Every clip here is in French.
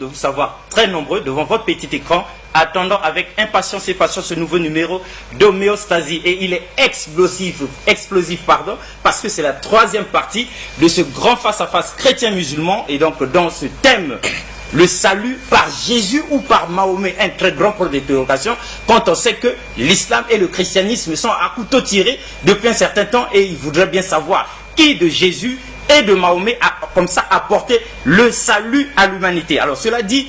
De vous savoir très nombreux devant votre petit écran, attendant avec impatience et patience ce nouveau numéro d'Homéostasie. Et il est explosif, parce que c'est la troisième partie de ce grand face-à-face chrétien-musulman. Et donc dans ce thème, le salut par Jésus ou par Mahomet, un très grand point d'interrogation, quand on sait que l'islam et le christianisme sont à couteau tiré depuis un certain temps, et il voudrait bien savoir qui de Jésus et de Mahomet a comme ça apporté le salut à l'humanité. Alors cela dit,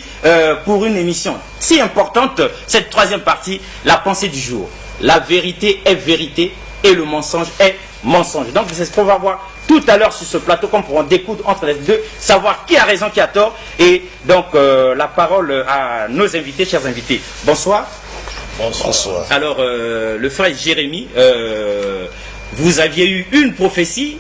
pour une émission si importante, cette troisième partie, la pensée du jour. La vérité est vérité et le mensonge est mensonge. Donc c'est ce qu'on va voir tout à l'heure sur ce plateau, qu'on pourra découdre entre les deux, savoir qui a raison, qui a tort. Et donc la parole à nos invités, chers invités. Bonsoir. Bonsoir. Alors le frère Jérémie, vous aviez eu une prophétie.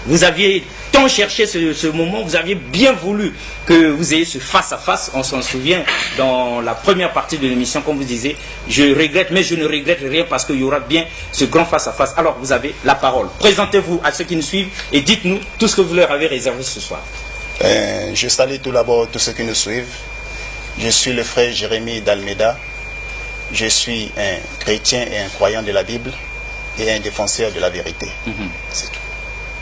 Vous aviez tant cherché ce moment, vous aviez bien voulu que vous ayez ce face-à-face. On s'en souvient dans la première partie de l'émission, comme vous disiez, je regrette, mais je ne regrette rien parce qu'il y aura bien ce grand face-à-face. Alors vous avez la parole. Présentez-vous à ceux qui nous suivent et dites-nous tout ce que vous leur avez réservé ce soir. Je salue tout d'abord tous ceux qui nous suivent. Je suis le frère Jérémie d'Almeida. Je suis un chrétien et un croyant de la Bible et un défenseur de la vérité. C'est tout.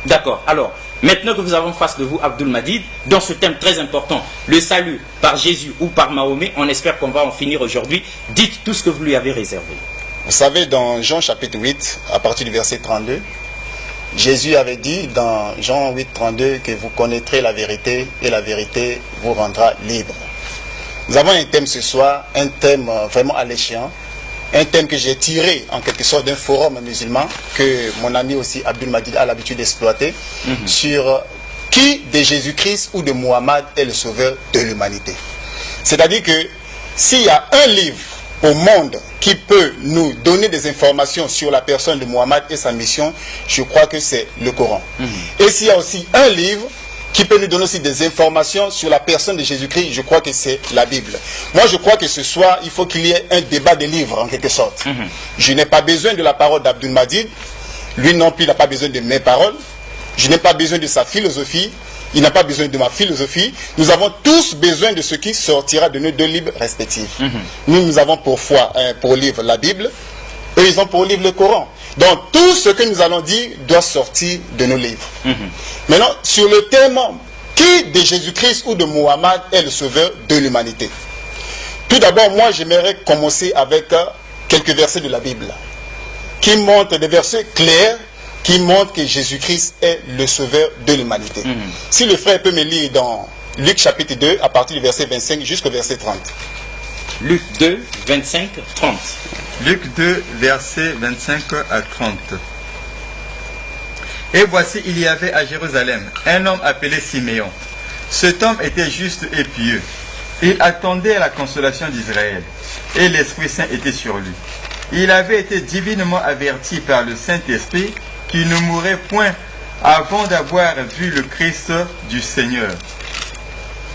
D'accord. Alors, maintenant que vous avez en face de vous Abdul Majid, dans ce thème très important, le salut par Jésus ou par Mahomet, on espère qu'on va en finir aujourd'hui. Dites tout ce que vous lui avez réservé. Vous savez, dans Jean chapitre 8, à partir du verset 32, Jésus avait dit dans Jean 8, 32 que vous connaîtrez la vérité et la vérité vous rendra libre. Nous avons un thème ce soir, un thème vraiment alléchant. Un thème que j'ai tiré en quelque sorte d'un forum musulman que mon ami aussi Abdul Majid a l'habitude d'exploiter sur qui de Jésus-Christ ou de Muhammad est le sauveur de l'humanité. C'est-à-dire que s'il y a un livre au monde qui peut nous donner des informations sur la personne de Muhammad et sa mission, je crois que c'est le Coran. Et s'il y a aussi un livre qui peut nous donner aussi des informations sur la personne de Jésus-Christ, je crois que c'est la Bible. Moi, je crois que ce soir, il faut qu'il y ait un débat de livres, en quelque sorte. Je n'ai pas besoin de la parole d'Abdul Majid. Lui non plus, il n'a pas besoin de mes paroles. Je n'ai pas besoin de sa philosophie. Il n'a pas besoin de ma philosophie. Nous avons tous besoin de ce qui sortira de nos deux livres respectifs. Nous avons pour foi, pour livre la Bible. Eux, ils ont pour livre le Coran. Donc, tout ce que nous allons dire doit sortir de nos livres. Maintenant, sur le thème, qui de Jésus-Christ ou de Muhammad est le sauveur de l'humanité? Tout d'abord, moi, j'aimerais commencer avec quelques versets de la Bible, qui montrent des versets clairs, qui montrent que Jésus-Christ est le sauveur de l'humanité. Si le frère peut me lire dans Luc chapitre 2, à partir du verset 25 jusqu'au verset 30. Luc 2, 25, 30. Luc 2, versets 25 à 30. Et voici, il y avait à Jérusalem un homme appelé Siméon. Cet homme était juste et pieux. Il attendait la consolation d'Israël, et l'Esprit Saint était sur lui. Il avait été divinement averti par le Saint-Esprit qu'il ne mourrait point avant d'avoir vu le Christ du Seigneur.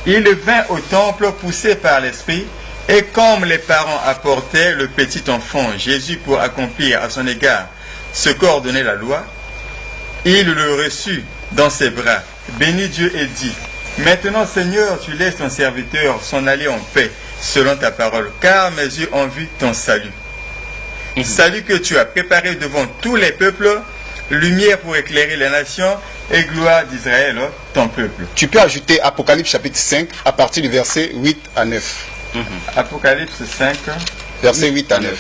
Il vint au temple poussé par l'Esprit, et comme les parents apportaient le petit enfant Jésus pour accomplir à son égard ce qu'ordonnait la loi, il le reçut dans ses bras, bénit Dieu et dit: Maintenant, Seigneur, tu laisses ton serviteur s'en aller en paix, selon ta parole, car mes yeux ont vu ton salut. Salut que tu as préparé devant tous les peuples, lumière pour éclairer les nations et gloire d'Israël, ton peuple. Tu peux ajouter Apocalypse chapitre 5 à partir du verset 8 à 9. Apocalypse 5, Verset 8 à 9.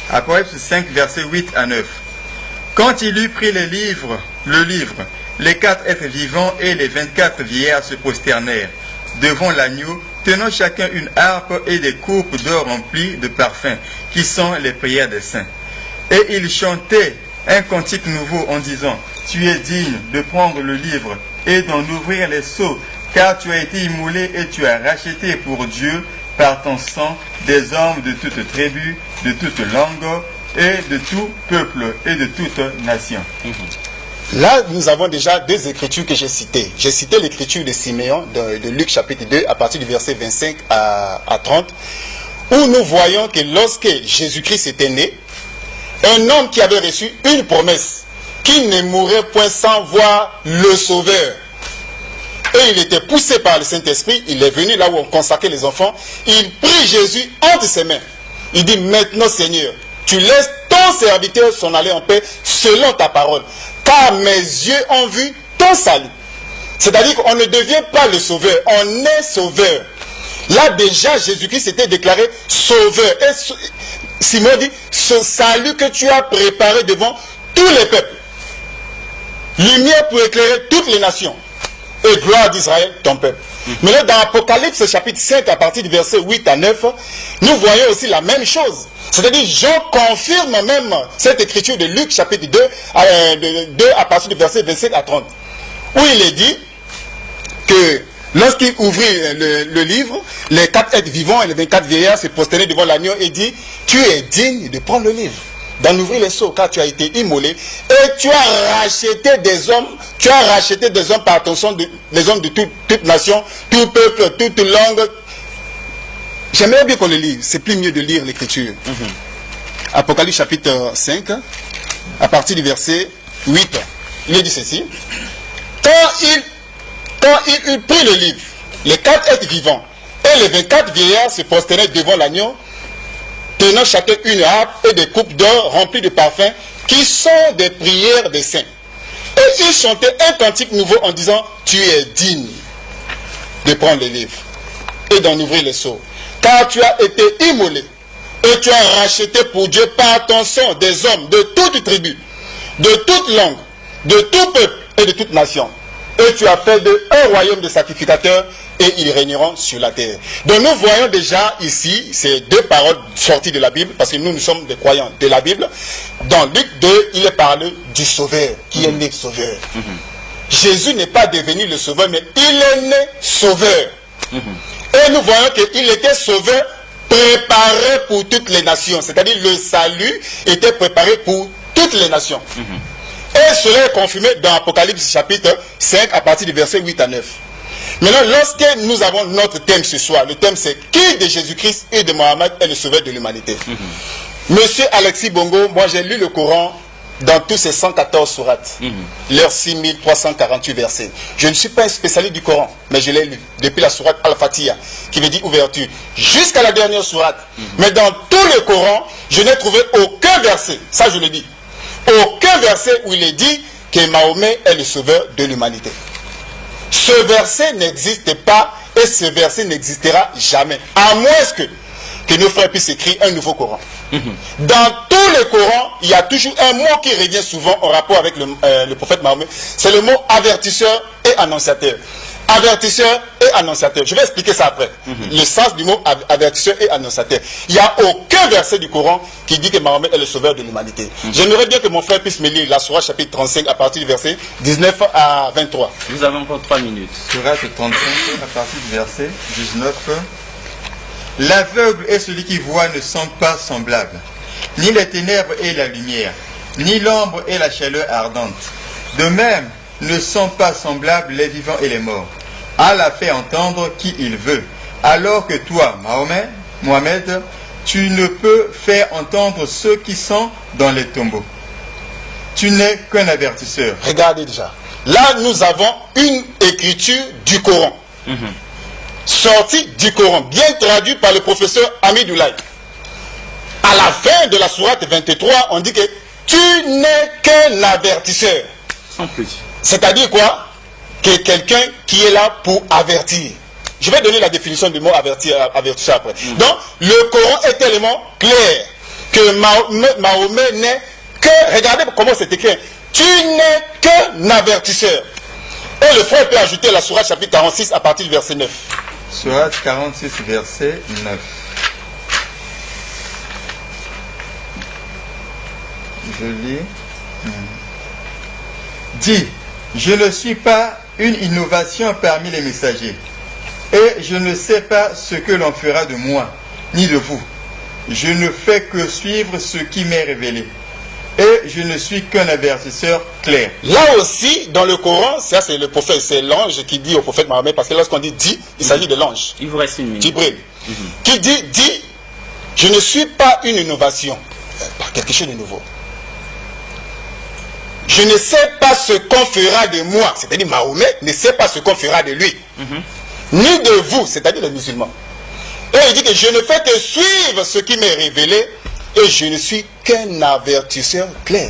Apocalypse 5, verset 8 à 9. Quand il eut pris le livre, les 4 êtres vivants et les 24 vieillards se prosternèrent devant l'agneau, tenant chacun une harpe et des coupes d'or remplies de parfums, qui sont les prières des saints. Et ils chantaient un cantique nouveau en disant, tu es digne de prendre le livre et d'en ouvrir les sceaux, car tu as été immolé et tu as racheté pour Dieu par ton sang des hommes de toute tribu, de toute langue et de tout peuple et de toute nation. Là, nous avons déjà deux écritures que j'ai citées. J'ai cité l'écriture de Siméon, de Luc chapitre 2, à partir du verset 25 à 30, où nous voyons que lorsque Jésus-Christ était né, un homme qui avait reçu une promesse, qui ne mourrait point sans voir le Sauveur. Et il était poussé par le Saint-Esprit, il est venu là où on consacrait les enfants, il prit Jésus entre ses mains. Il dit, maintenant Seigneur, tu laisses ton serviteur s'en aller en paix selon ta parole, car mes yeux ont vu ton salut. C'est-à-dire qu'on ne devient pas le sauveur, on est sauveur. Là déjà Jésus-Christ était déclaré sauveur. Et Simon dit, ce salut que tu as préparé devant tous les peuples, lumière pour éclairer toutes les nations, et gloire d'Israël, ton peuple. Mais là, dans Apocalypse chapitre 5, à partir du verset 8 à 9, nous voyons aussi la même chose. C'est-à-dire, Jean confirme même cette écriture de Luc chapitre 2, à partir du verset 27 à 30, où il est dit que lorsqu'il ouvrit le livre, les 4 êtres vivants et les 24 vieillards se prosternaient devant l'agneau et dit, tu es digne de prendre le livre, d'en ouvrir les sceaux, car tu as été immolé, et tu as racheté des hommes par ton sang, des hommes de toute nation, tout peuple, toute langue. J'aimerais bien qu'on le lise, c'est plus mieux de lire l'écriture. Apocalypse chapitre 5, à partir du verset 8, il est dit ceci. Quand il eut pris le livre, les 4 êtres vivants et les 24 vieillards se prosternaient devant l'agneau, tenant chacun une harpe et des coupes d'or remplies de parfums, qui sont des prières des saints. Et ils chantaient un cantique nouveau en disant, tu es digne de prendre le livre et d'en ouvrir les sceaux, car tu as été immolé et tu as racheté pour Dieu par ton sang des hommes de toute tribu, de toute langue, de tout peuple et de toute nation. Et tu as fait d'eux un royaume de sacrificateurs, et ils régneront sur la terre. Donc nous voyons déjà ici, ces deux paroles sorties de la Bible, parce que nous sommes des croyants de la Bible. Dans Luc 2, il est parlé du Sauveur, qui est né Sauveur. Jésus n'est pas devenu le Sauveur, mais il est né Sauveur. Et nous voyons qu'il était Sauveur préparé pour toutes les nations. C'est-à-dire le salut était préparé pour toutes les nations. Et cela est confirmé dans Apocalypse chapitre 5 à partir du verset 8 à 9. Maintenant, lorsque nous avons notre thème ce soir, le thème c'est qui de Jésus-Christ et de Mohammed est le sauveur de l'humanité. Monsieur Alexis Bongo, moi j'ai lu le Coran dans tous ces 114 sourates, leurs 6348 versets. Je ne suis pas un spécialiste du Coran, mais je l'ai lu depuis la sourate Al-Fatiha, qui veut dire ouverture, jusqu'à la dernière sourate. Mais dans tout le Coran, je n'ai trouvé aucun verset, ça je le dis, aucun verset où il est dit que Mahomet est le sauveur de l'humanité. Ce verset n'existe pas et ce verset n'existera jamais, à moins que nos frères puissent écrire un nouveau Coran. Dans tous les Corans, il y a toujours un mot qui revient souvent en rapport avec le prophète Mahomet, c'est le mot avertisseur et annonciateur. Avertisseur et annonciateur. Je vais expliquer ça après. Le sens du mot avertisseur et annonciateur. Il n'y a aucun verset du Coran qui dit que Mahomet est le sauveur de l'humanité. J'aimerais bien que mon frère puisse me lire la sourate chapitre 35 à partir du verset 19 à 23. Nous avons encore 3 minutes. Sourate 35 à partir du verset 19. L'aveugle et celui qui voit ne sont pas semblables, ni les ténèbres et la lumière, ni l'ombre et la chaleur ardente. De même, ne sont pas semblables les vivants et les morts. Allah fait entendre qui il veut, alors que toi, Mohammed, tu ne peux faire entendre ceux qui sont dans les tombeaux. Tu n'es qu'un avertisseur. Regardez déjà. Là, nous avons une écriture du Coran. Sortie du Coran, bien traduit par le professeur Amidoulaye. À la fin de la sourate 23, on dit que tu n'es qu'un avertisseur. Sans plus. C'est-à-dire quoi? Que quelqu'un qui est là pour avertir. Je vais donner la définition du mot avertir après. Donc, le Coran est tellement clair que Mahomet n'est que... Regardez comment c'est écrit. Tu n'es qu'un avertisseur. Et le frère peut ajouter la sourate chapitre 46 à partir du verset 9. Sourate 46, verset 9. Je lis. Dis, je ne suis pas une innovation parmi les messagers, et je ne sais pas ce que l'on fera de moi, ni de vous. Je ne fais que suivre ce qui m'est révélé, et je ne suis qu'un avertisseur clair. Là aussi, dans le Coran, ça c'est le prophète, c'est l'ange qui dit au prophète Mahomet, parce que lorsqu'on dit dit, il s'agit de l'ange. Il vous reste une minute. Jibril, qui dit, je ne suis pas une innovation, pas quelque chose de nouveau. Je ne sais pas ce qu'on fera de moi, c'est-à-dire Mahomet ne sait pas ce qu'on fera de lui, ni de vous, c'est-à-dire les musulmans. Et il dit que je ne fais que suivre ce qui m'est révélé, et je ne suis qu'un avertisseur clair.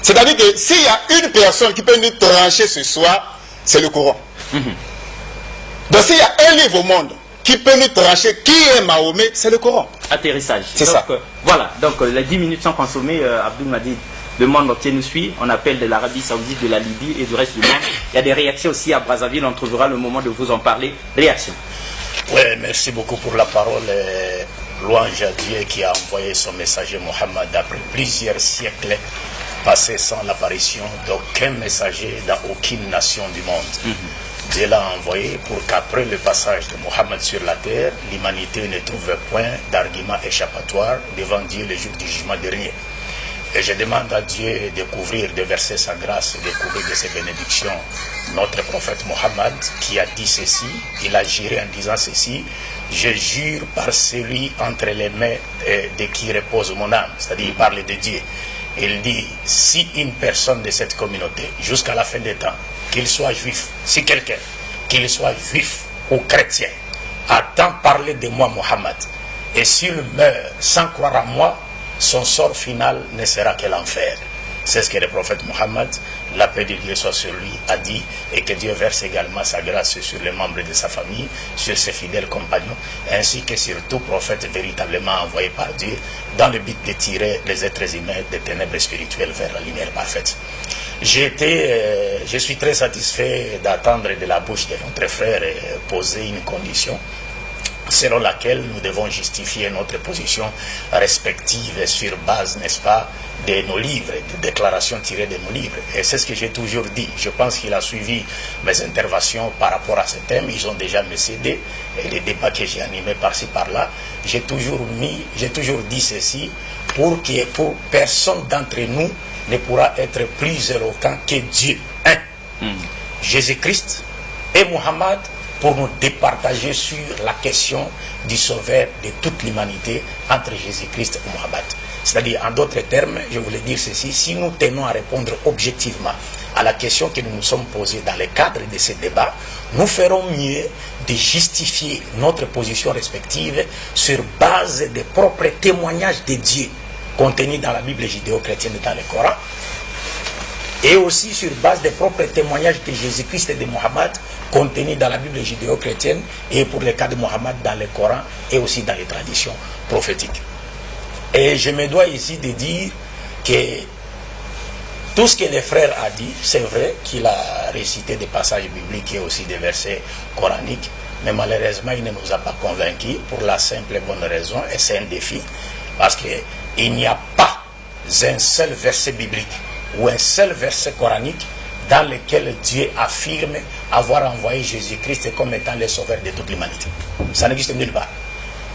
C'est-à-dire que s'il y a une personne qui peut nous trancher ce soir, c'est le Coran. Donc s'il y a un livre au monde qui peut nous trancher qui est Mahomet, c'est le Coran. Atterrissage. C'est ça. Voilà, donc les 10 minutes sont consommées. Abdul Majid demande entier nous suit. On appelle de l'Arabie Saoudite, de la Libye et du reste du monde. Il y a des réactions aussi à Brazzaville. On trouvera le moment de vous en parler. Réaction. Oui, merci beaucoup pour la parole. Louange à Dieu qui a envoyé son messager Mohammed après plusieurs siècles passés sans l'apparition d'aucun messager dans aucune nation du monde. Dieu l'a envoyé pour qu'après le passage de Mohammed sur la terre, l'humanité ne trouve point d'argument échappatoire devant Dieu le jour du jugement dernier. Et je demande à Dieu de couvrir, de verser sa grâce, de couvrir de ses bénédictions notre prophète Mohammed qui a dit ceci, il a juré en disant ceci: je jure par celui entre les mains de qui repose mon âme, c'est-à-dire il parle de Dieu. Il dit, si une personne de cette communauté, jusqu'à la fin des temps, qu'il soit juif, si quelqu'un, qu'il soit juif ou chrétien, attend parler de moi Mohammed, et s'il meurt sans croire à moi, son sort final ne sera que l'enfer. C'est ce que le prophète Mohammed, la paix de Dieu soit sur lui, a dit, et que Dieu verse également sa grâce sur les membres de sa famille, sur ses fidèles compagnons, ainsi que sur tout prophète véritablement envoyé par Dieu, dans le but de tirer les êtres humains des ténèbres spirituelles vers la lumière parfaite. Je suis très satisfait d'attendre de la bouche de notre frère poser une condition selon laquelle nous devons justifier notre position respective sur base, n'est-ce pas, de nos livres, des déclarations tirées de nos livres. Et c'est ce que j'ai toujours dit. Je pense qu'il a suivi mes interventions par rapport à ce thème. Ils ont déjà me cédé. Et les débats que j'ai animés par-ci, par-là, j'ai toujours dit ceci, pour personne d'entre nous ne pourra être plus éloquent que Dieu. Jésus-Christ et Mohammed, pour nous départager sur la question du sauveur de toute l'humanité entre Jésus-Christ et Mohammed. C'est-à-dire, en d'autres termes, je voulais dire ceci, si nous tenons à répondre objectivement à la question que nous nous sommes posée dans le cadre de ce débat, nous ferons mieux de justifier notre position respective sur base des propres témoignages de Dieu contenus dans la Bible judéo-chrétienne et dans le Coran, et aussi sur base des propres témoignages de Jésus-Christ et de Mohammed contenus dans la Bible judéo-chrétienne et pour le cas de Mohammed dans le Coran et aussi dans les traditions prophétiques. Et je me dois ici de dire que tout ce que le frère a dit, c'est vrai qu'il a récité des passages bibliques et aussi des versets coraniques, mais malheureusement il ne nous a pas convaincus pour la simple et bonne raison, et c'est un défi, parce qu'il n'y a pas un seul verset biblique ou un seul verset coranique dans lequel Dieu affirme avoir envoyé Jésus-Christ comme étant le sauveur de toute l'humanité. Ça n'existe nulle part.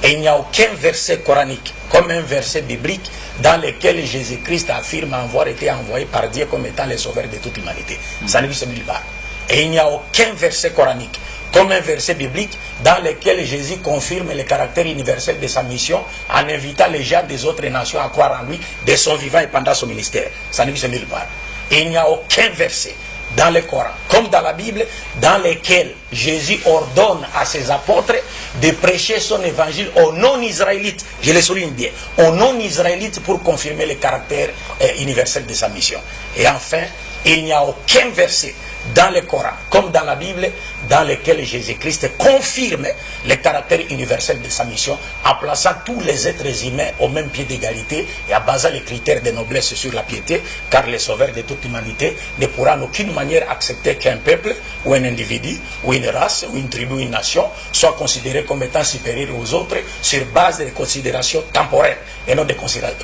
Et il n'y a aucun verset coranique comme un verset biblique dans lequel Jésus-Christ affirme avoir été envoyé par Dieu comme étant le sauveur de toute l'humanité. Ça n'existe nulle part. Et il n'y a aucun verset coranique comme un verset biblique dans lequel Jésus confirme le caractère universel de sa mission en invitant les gens des autres nations à croire en lui de son vivant et pendant son ministère. Ça n'existe nulle part. Et il n'y a aucun verset dans le Coran, comme dans la Bible, dans lesquels Jésus ordonne à ses apôtres de prêcher son évangile aux non-israélites, je le souligne bien, aux non-israélites pour confirmer le caractère universel de sa mission. Et enfin, il n'y a aucun verset dans le Coran, comme dans la Bible, dans lequel Jésus-Christ confirme le caractère universel de sa mission en plaçant tous les êtres humains au même pied d'égalité et en basant les critères de noblesse sur la piété, car le sauveur de toute l'humanité ne pourra en aucune manière accepter qu'un peuple ou un individu ou une race ou une tribu ou une nation soit considéré comme étant supérieur aux autres sur base de considérations temporaires et non de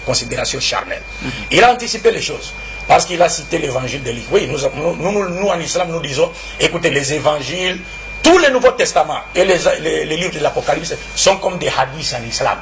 considérations charnelles. Il a anticipé les choses. Parce qu'il a cité l'évangile de Luc. Oui, nous en islam, nous disons, écoutez, les évangiles, tous les Nouveaux Testaments et les livres de l'Apocalypse sont comme des hadiths en islam.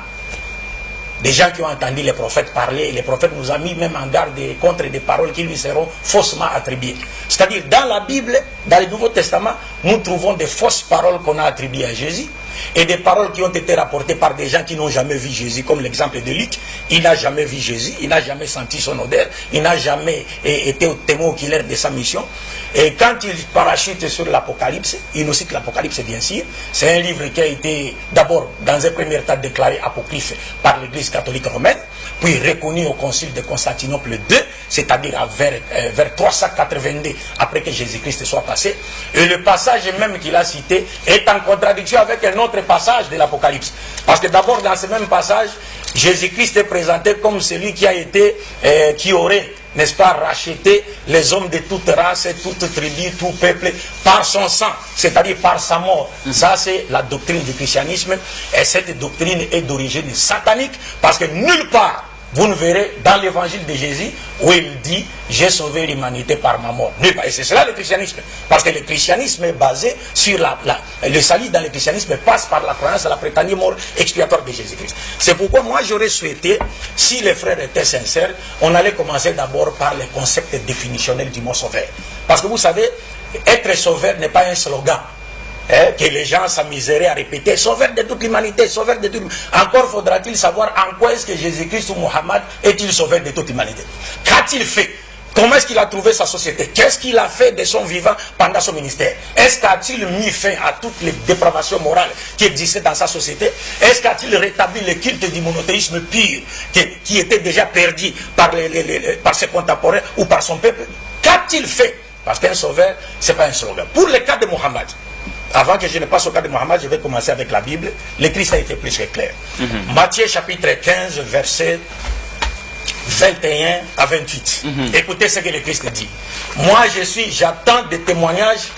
Des gens qui ont entendu les prophètes parler, et les prophètes nous ont mis même en garde contre des paroles qui lui seront faussement attribuées. C'est-à-dire, dans la Bible, dans le Nouveau Testament, nous trouvons des fausses paroles qu'on a attribuées à Jésus, et des paroles qui ont été rapportées par des gens qui n'ont jamais vu Jésus, comme l'exemple de Luc. Il n'a jamais vu Jésus, il n'a jamais senti son odeur, il n'a jamais été au témoin oculaire de sa mission. Et quand il parachute sur l'Apocalypse, il nous cite l'Apocalypse bien sûr, c'est un livre qui a été d'abord dans un premier temps déclaré apocryphe par l'Église catholique romaine, puis reconnu au concile de Constantinople II, c'est-à-dire vers 382 après que Jésus-Christ soit passé. Et le passage même qu'il a cité est en contradiction avec un autre passage de l'Apocalypse. Parce que d'abord dans ce même passage, Jésus-Christ est présenté comme celui qui a été, qui aurait, n'est-ce pas, racheté les hommes de toute race, toute tribu, tout peuple, par son sang, c'est-à-dire par sa mort. Ça, c'est la doctrine du christianisme, et cette doctrine est d'origine satanique, parce que nulle part, vous ne verrez dans l'évangile de Jésus où il dit « J'ai sauvé l'humanité par ma mort ». Et c'est cela le christianisme. Parce que le christianisme est basé sur le salut dans le christianisme passe par la croyance à la prétendue mort expiatoire de Jésus-Christ. C'est pourquoi moi j'aurais souhaité, si les frères étaient sincères, on allait commencer d'abord par le concept définitionnel du mot sauveur. Parce que vous savez, être sauveur n'est pas un slogan. Que les gens s'amuseraient à répéter, sauveur de toute l'humanité, sauveur de toute l'humanité. Encore faudra-t-il savoir en quoi est-ce que Jésus-Christ ou Mohammed est-il sauveur de toute l'humanité. Qu'a-t-il fait? Comment est-ce qu'il a trouvé sa société? Qu'est-ce qu'il a fait de son vivant pendant son ministère? Est-ce qu'a-t-il mis fin à toutes les dépravations morales qui existaient dans sa société? Est-ce qu'a-t-il rétabli le culte du monothéisme pur qui était déjà perdu par ses contemporains ou par son peuple? Qu'a-t-il fait? Parce qu'un sauveur, ce n'est pas un slogan. Pour le cas de Mohammed, avant que je ne passe au cas de Mohammed, je vais commencer avec la Bible. Le Christ a été plus que clair. Matthieu chapitre 15, versets 21 à 28. Écoutez ce que le Christ dit. Moi, j'attends des témoignages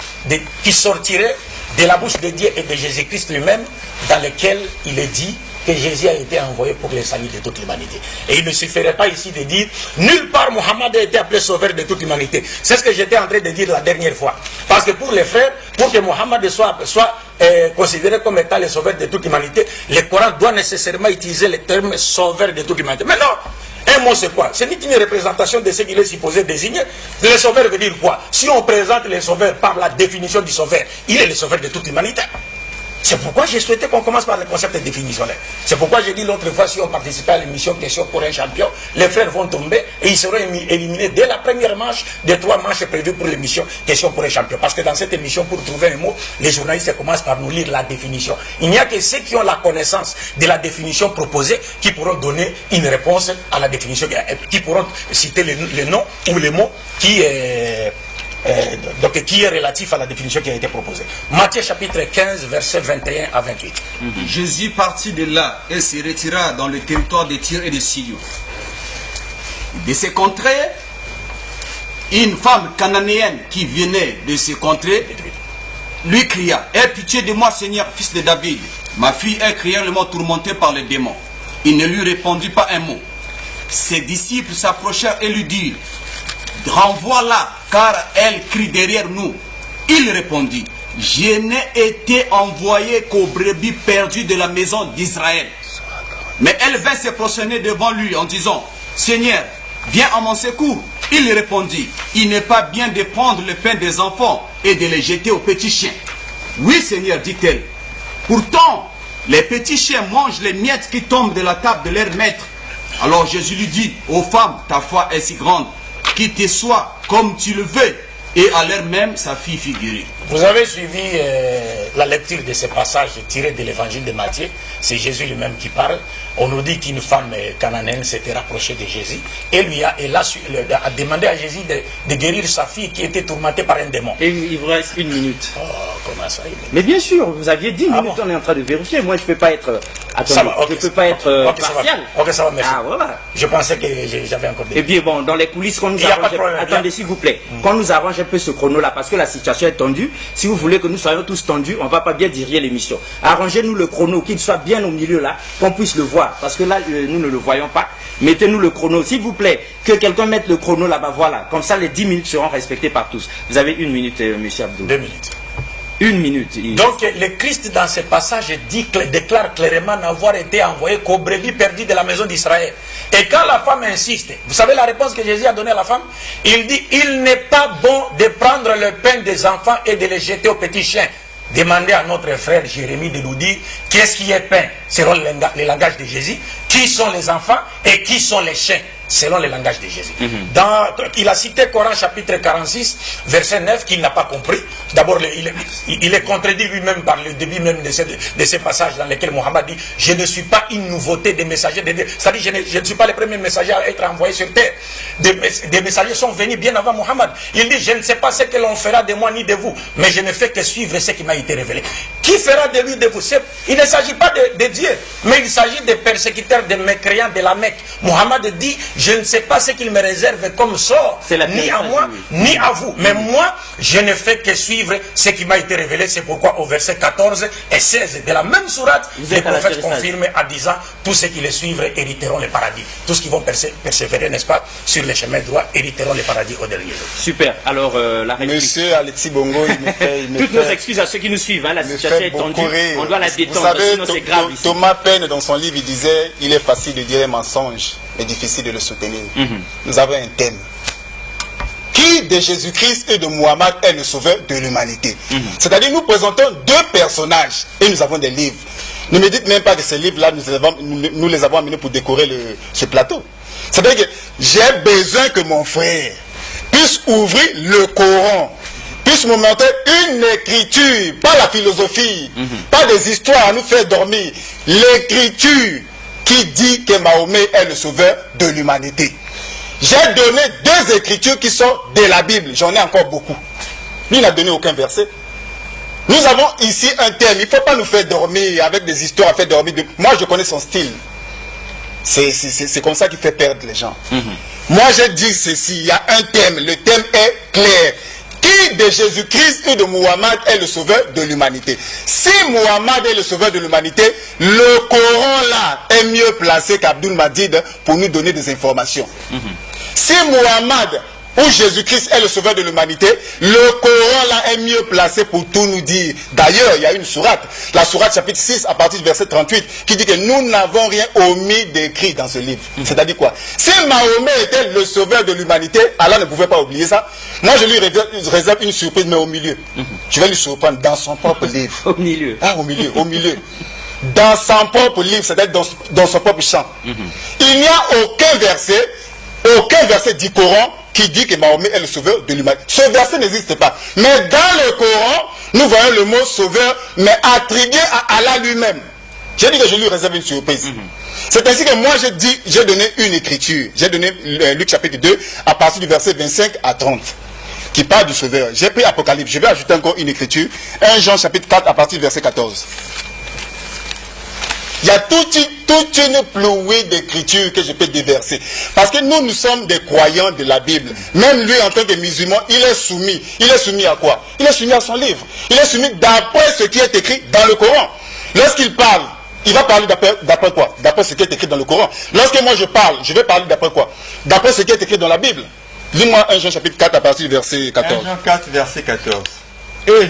qui sortiraient de la bouche de Dieu et de Jésus-Christ lui-même, dans lesquels il est dit que Jésus a été envoyé pour le salut de toute l'humanité. Et il ne suffirait pas ici de dire nulle part Mohammed a été appelé sauveur de toute l'humanité. C'est ce que j'étais en train de dire la dernière fois. Parce que pour les frères, pour que Mohammed soit considéré comme étant le sauveur de toute l'humanité, le Coran doit nécessairement utiliser le terme sauveur de toute l'humanité. Mais non, un mot c'est quoi? Ce n'est qu'une représentation de ce qu'il est supposé désigner. Le sauveur veut dire quoi? Si on présente le sauveur par la définition du sauveur, il est le sauveur de toute l'humanité. C'est pourquoi j'ai souhaité qu'on commence par le concept définitionnel. C'est pourquoi j'ai dit l'autre fois, si on participait à l'émission Question pour un champion, les frères vont tomber et ils seront éliminés dès la première manche des 3 manches prévues pour l'émission Question pour un champion. Parce que dans cette émission, pour trouver un mot, les journalistes commencent par nous lire la définition. Il n'y a que ceux qui ont la connaissance de la définition proposée qui pourront donner une réponse à la définition, qui pourront citer le nom ou les mots qui est relatif à la définition qui a été proposée. Matthieu chapitre 15, versets 21 à 28. Jésus partit de là et se retira dans le territoire de Tyr et de Sidon. De ces contrées, une femme cananéenne qui venait de ces contrées lui cria: aie pitié de moi, Seigneur, fils de David. Ma fille est cruellement tourmentée par les démons. Il ne lui répondit pas un mot. Ses disciples s'approchèrent et lui dirent: renvoie-la, car elle crie derrière nous. Il répondit: je n'ai été envoyé qu'aux brebis perdues de la maison d'Israël. Mais elle vint se prosterner devant lui en disant: Seigneur, viens à mon secours. Il répondit: il n'est pas bien de prendre le pain des enfants et de les jeter aux petits chiens. Oui, Seigneur, dit-elle. Pourtant, les petits chiens mangent les miettes qui tombent de la table de leur maître. Alors Jésus lui dit: ô femme, ta foi est si grande, qu'il te soit comme tu le veux. et à l'heure même, sa fille fut guérie. Vous avez suivi la lecture de ces passages tirés de l'évangile de Matthieu. C'est Jésus lui-même qui parle. On nous dit qu'une femme cananéenne s'était rapprochée de Jésus et elle a demandé à Jésus de guérir sa fille qui était tourmentée par un démon. Et il vous reste 1 minute. Oh, comment ça, Mais bien sûr, vous aviez 10 minutes, bon. on est en train de vérifier. Moi, je ne peux pas être... Attendez, Ça va, ok, je ne peux pas être ok, partial. Ok, ça va, merci. Ah, voilà. Je pensais que j'avais encore des... Et bien bon, dans les coulisses, qu'on nous Il y a pas arrange... de problème, Attendez, s'il vous plaît. Qu'on nous arrange un peu ce chrono-là, parce que la situation est tendue. Si vous voulez que nous soyons tous tendus, on ne va pas bien diriger l'émission. Arrangez-nous le chrono, qu'il soit bien au milieu là, qu'on puisse le voir. Parce que là, nous ne le voyons pas. Mettez-nous le chrono, s'il vous plaît. Que quelqu'un mette le chrono là-bas, voilà. Comme ça, les 10 minutes seront respectées par tous. Vous avez 1 minute, monsieur Abdou. 2 minutes. 1 minute. Donc le Christ dans ce passage déclare clairement n'avoir été envoyé qu'aux brebis perdues de la maison d'Israël. Et quand la femme insiste, vous savez la réponse que Jésus a donnée à la femme? Il dit, il n'est pas bon de prendre le pain des enfants et de les jeter aux petits chiens. Demandez à notre frère Jérémie de nous dire qu'est-ce qui est pain selon le langage de Jésus, qui sont les enfants et qui sont les chiens selon le langage de Jésus. Il a cité Coran chapitre 46, verset 9, qu'il n'a pas compris. D'abord, il est contredit lui-même par le début même de ces passages dans lesquels Mohammed dit « Je ne suis pas une nouveauté des messagers de Dieu ». C'est-à-dire je ne suis pas le premier messager à être envoyé sur terre. Des messagers sont venus bien avant Mohammed. Il dit « Je ne sais pas ce que l'on fera de moi ni de vous, mais je ne fais que suivre ce qui m'a été révélé ». Qui fera de lui, de vous? Il ne s'agit pas de Dieu, mais il s'agit des persécuteurs, des mécréants de la Mecque. Mohammed dit « Je ne sais pas ce qu'il me réserve comme sort, ni à moi, ni à vous. Mais moi, je ne fais que suivre ce qui m'a été révélé. C'est pourquoi au verset 14 et 16 de la même sourate, les prophètes confirment en disant tous ceux qui les suivent hériteront le paradis. Tous qui vont persévérer, n'est-ce pas, sur les chemins droits, hériteront le paradis au dernier jour. Super. Alors, la réplique. Monsieur Alexis Bongo, il me fait... Toutes nos excuses à ceux qui nous suivent. Hein. La situation est tendue. On doit la détendre. Vous savez, sinon c'est grave ici. Thomas Paine, dans son livre, il disait il est facile de dire un mensonge, mais difficile de le soutenir. Nous avons un thème. Qui de Jésus-Christ et de Mohammed est le sauveur de l'humanité? C'est-à-dire, nous présentons deux personnages et nous avons des livres. Ne me dites même pas que ces livres-là, nous les avons amenés pour décorer ce plateau. C'est-à-dire que j'ai besoin que mon frère puisse ouvrir le Coran, puisse me montrer une écriture, pas la philosophie, pas des histoires à nous faire dormir. L'écriture qui dit que Mahomet est le sauveur de l'humanité. J'ai donné deux écritures qui sont de la Bible. J'en ai encore beaucoup. Lui n'a donné aucun verset. Nous avons ici un thème. Il ne faut pas nous faire dormir avec des histoires à faire dormir. Moi, je connais son style. C'est comme ça qu'il fait perdre les gens. Moi, j'ai dit ceci. Il y a un thème. Le thème est clair. Qui de Jésus-Christ et de Mohammed est le sauveur de l'humanité? Si Mohammed est le sauveur de l'humanité, le Coran là est mieux placé qu'Abdul Majid pour nous donner des informations. Si Mohammed ou Jésus-Christ est le sauveur de l'humanité, le Coran là est mieux placé pour tout nous dire. D'ailleurs, il y a une sourate, la sourate chapitre 6 à partir du verset 38, qui dit que nous n'avons rien omis d'écrit dans ce livre. C'est-à-dire quoi? Si Mahomet était le sauveur de l'humanité, Allah ne pouvait pas oublier ça. Moi, je lui réserve une surprise, mais au milieu. Je vais lui surprendre dans son propre livre. Au milieu. Ah, au milieu. Dans son propre livre, c'est-à-dire dans son propre champ. Il n'y a aucun verset du Coran qui dit que Mahomet est le sauveur de l'humanité. Ce verset n'existe pas. Mais dans le Coran, nous voyons le mot sauveur, mais attribué à Allah lui-même. J'ai dit que je lui réserve une surprise. C'est ainsi que moi j'ai donné une écriture. J'ai donné Luc chapitre 2 à partir du verset 25 à 30. Qui parle du sauveur. J'ai pris Apocalypse. Je vais ajouter encore une écriture. 1 Jean chapitre 4 à partir du verset 14. Il y a toute une pluie d'écritures que je peux déverser. Parce que nous sommes des croyants de la Bible. Même lui, en tant que musulman, il est soumis. Il est soumis à quoi? Il est soumis à son livre. Il est soumis d'après ce qui est écrit dans le Coran. Lorsqu'il parle, il va parler d'après quoi? D'après ce qui est écrit dans le Coran. Lorsque moi je parle, je vais parler d'après quoi? D'après ce qui est écrit dans la Bible. Lis-moi 1 Jean chapitre 4 à partir du verset 14. 1 Jean 4, verset 14. Et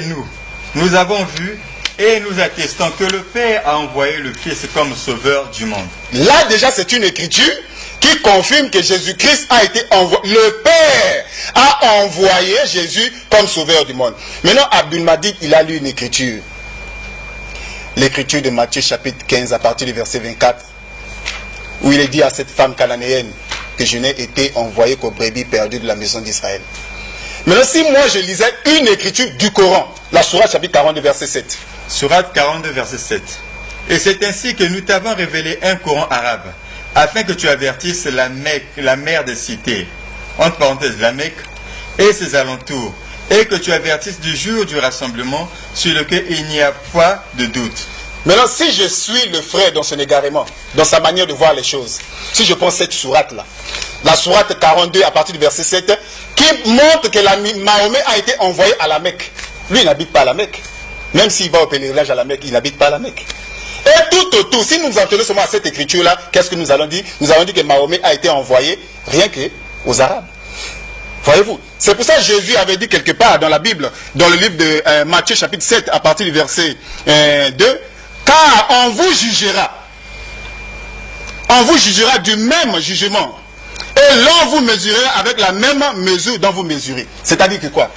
nous avons vu et nous attestons que le Père a envoyé le Fils comme sauveur du monde. Là déjà c'est une écriture qui confirme que Jésus-Christ a été envoyé. Le Père a envoyé Jésus comme sauveur du monde. Maintenant Abdul Majid, il a lu une écriture. L'écriture de Matthieu chapitre 15 à partir du verset 24. Où il est dit à cette femme cananéenne que je n'ai été envoyé qu'aux brebis perdues de la maison d'Israël. Maintenant, si moi je lisais une écriture du Coran, la Sourate chapitre 42, verset 7. Sourate 42, verset 7. Et c'est ainsi que nous t'avons révélé un Coran arabe, afin que tu avertisses la Mecque, la mère des cités, entre parenthèses la Mecque, et ses alentours, et que tu avertisses du jour du rassemblement sur lequel il n'y a pas de doute. Maintenant, si je suis le frère dans son égarement, dans sa manière de voir les choses, si je prends cette sourate-là, la sourate 42 à partir du verset 7, qui montre que Mahomet a été envoyé à la Mecque. Lui, il n'habite pas à la Mecque. Même s'il va au pèlerinage à la Mecque, il n'habite pas à la Mecque. Et tout autour, si nous nous en tenons seulement à cette écriture-là, qu'est-ce que nous allons dire? Nous allons dire que Mahomet a été envoyé rien que aux Arabes. Voyez-vous? C'est pour ça que Jésus avait dit quelque part dans la Bible, dans le livre de Matthieu chapitre 7, à partir du verset 2, car on vous jugera du même jugement, et l'on vous mesurera avec la même mesure dont vous mesurez. C'est-à-dire que quoi?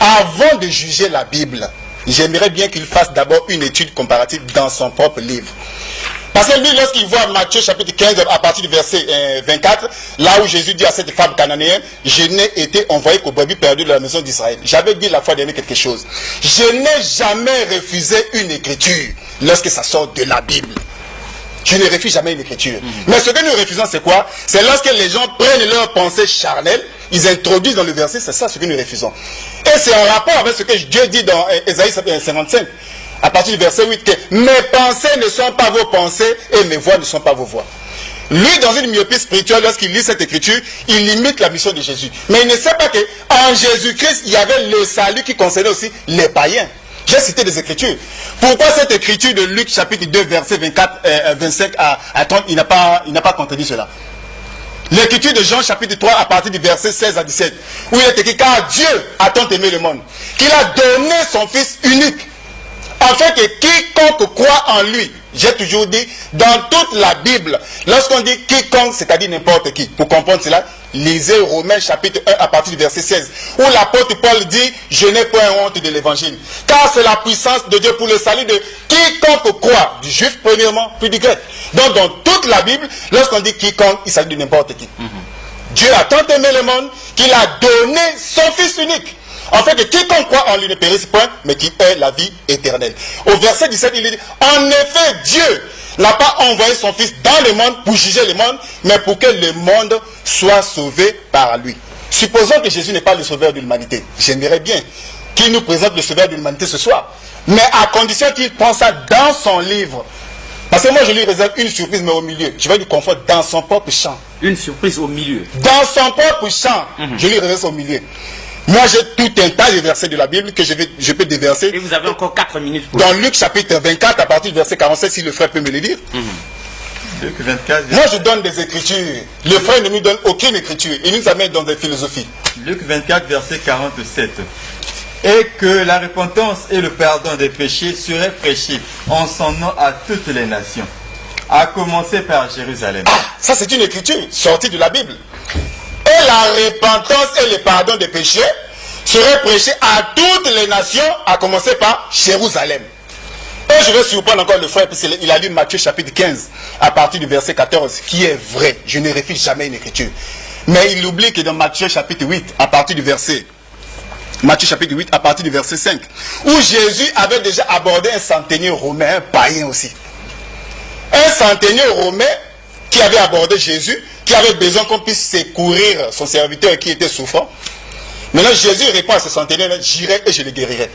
Avant de juger la Bible, j'aimerais bien qu'il fasse d'abord une étude comparative dans son propre livre. Parce que lui, lorsqu'il voit Matthieu chapitre 15 à partir du verset 24, là où Jésus dit à cette femme cananéenne, je n'ai été envoyé qu'aux brebis perdues de la maison d'Israël. J'avais dit la fois dernière quelque chose. Je n'ai jamais refusé une écriture lorsque ça sort de la Bible. Je ne refuse jamais une écriture. Mais ce que nous refusons, c'est quoi? C'est lorsque les gens prennent leurs pensées charnelles, ils introduisent dans le verset, c'est ça ce que nous refusons. Et c'est en rapport avec ce que Dieu dit dans Ésaïe 55. À partir du verset 8, que mes pensées ne sont pas vos pensées et mes voix ne sont pas vos voix. Lui, dans une myopie spirituelle, lorsqu'il lit cette écriture, il limite la mission de Jésus. Mais il ne sait pas qu'en Jésus-Christ, il y avait le salut qui concernait aussi les païens. J'ai cité des écritures. Pourquoi cette écriture de Luc chapitre 2, verset 25 à 30, il n'a pas contredit cela? L'écriture de Jean chapitre 3 à partir du verset 16 à 17, où il est écrit, car Dieu a tant aimé le monde, qu'il a donné son Fils unique, afin que quiconque croit en lui, j'ai toujours dit, dans toute la Bible, lorsqu'on dit quiconque, c'est-à-dire n'importe qui, pour comprendre cela, lisez Romains chapitre 1 à partir du verset 16, où l'apôtre Paul dit, je n'ai point honte de l'évangile, car c'est la puissance de Dieu pour le salut de quiconque croit, du juif premièrement, puis du grec. Donc dans toute la Bible, lorsqu'on dit quiconque, il s'agit de n'importe qui. Dieu a tant aimé le monde qu'il a donné son Fils unique, en fait que quiconque croit en lui ne périsse point, mais qui ait la vie éternelle. Au verset 17, il dit, en effet, Dieu n'a pas envoyé son Fils dans le monde pour juger le monde, mais pour que le monde soit sauvé par lui. Supposons que Jésus n'est pas le sauveur de l'humanité. J'aimerais bien qu'il nous présente le sauveur de l'humanité ce soir, mais à condition qu'il prenne ça dans son livre. Parce que moi je lui réserve une surprise, mais au milieu. Je vais lui confondre dans son propre champ. Une surprise au milieu. Dans son propre champ, je lui réserve au milieu. Moi, j'ai tout un tas de versets de la Bible que je peux déverser. Et vous avez encore 4 minutes pour... Dans Luc chapitre 24, à partir du verset 47, si le frère peut me le dire. Luc 24, Moi, je donne des écritures. Le frère ne nous donne aucune écriture. Il nous amène dans des philosophies. Luc 24, verset 47. Et que la repentance et le pardon des péchés seraient prêchés en son nom à toutes les nations, à commencer par Jérusalem. Ah, ça c'est une écriture sortie de la Bible. Et la repentance et le pardon des péchés seraient prêchés à toutes les nations, à commencer par Jérusalem. Et je vais surprendre encore le frère, puisqu'il a lu Matthieu chapitre 15, à partir du verset 14, qui est vrai. Je ne refuse jamais une écriture. Mais il oublie que dans Matthieu chapitre 8, à partir du verset 5, où Jésus avait déjà abordé un centenier romain, un païen aussi. Un centenier romain qui avait abordé Jésus, qui avait besoin qu'on puisse secourir son serviteur qui était souffrant. Maintenant, Jésus répond à ce centenaire, j'irai et je le guérirai.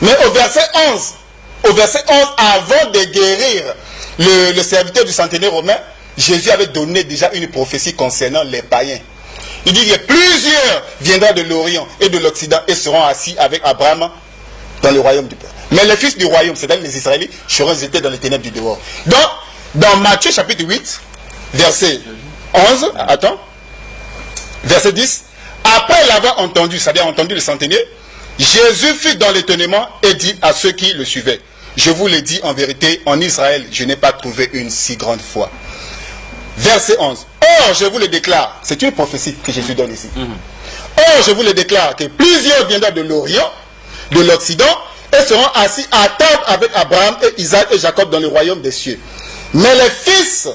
Mais au verset 11, avant de guérir le serviteur du centenaire romain, Jésus avait donné déjà une prophétie concernant les païens. Il dit que plusieurs viendront de l'Orient et de l'Occident et seront assis avec Abraham dans le royaume du Père. Mais les fils du royaume, c'est-à-dire les Israélites, seront jetés dans les ténèbres du dehors. Donc, dans Matthieu chapitre 8, verset 11, verset 10, après l'avoir entendu, c'est-à-dire entendu le centenier, Jésus fut dans l'étonnement et dit à ceux qui le suivaient, je vous le dis en vérité, en Israël, je n'ai pas trouvé une si grande foi. Verset 11. Or, je vous le déclare, c'est une prophétie que Jésus donne ici. Or, je vous le déclare que plusieurs viendront de l'Orient, de l'Occident, et seront assis à table avec Abraham et Isaac et Jacob dans le royaume des cieux. Mais les fils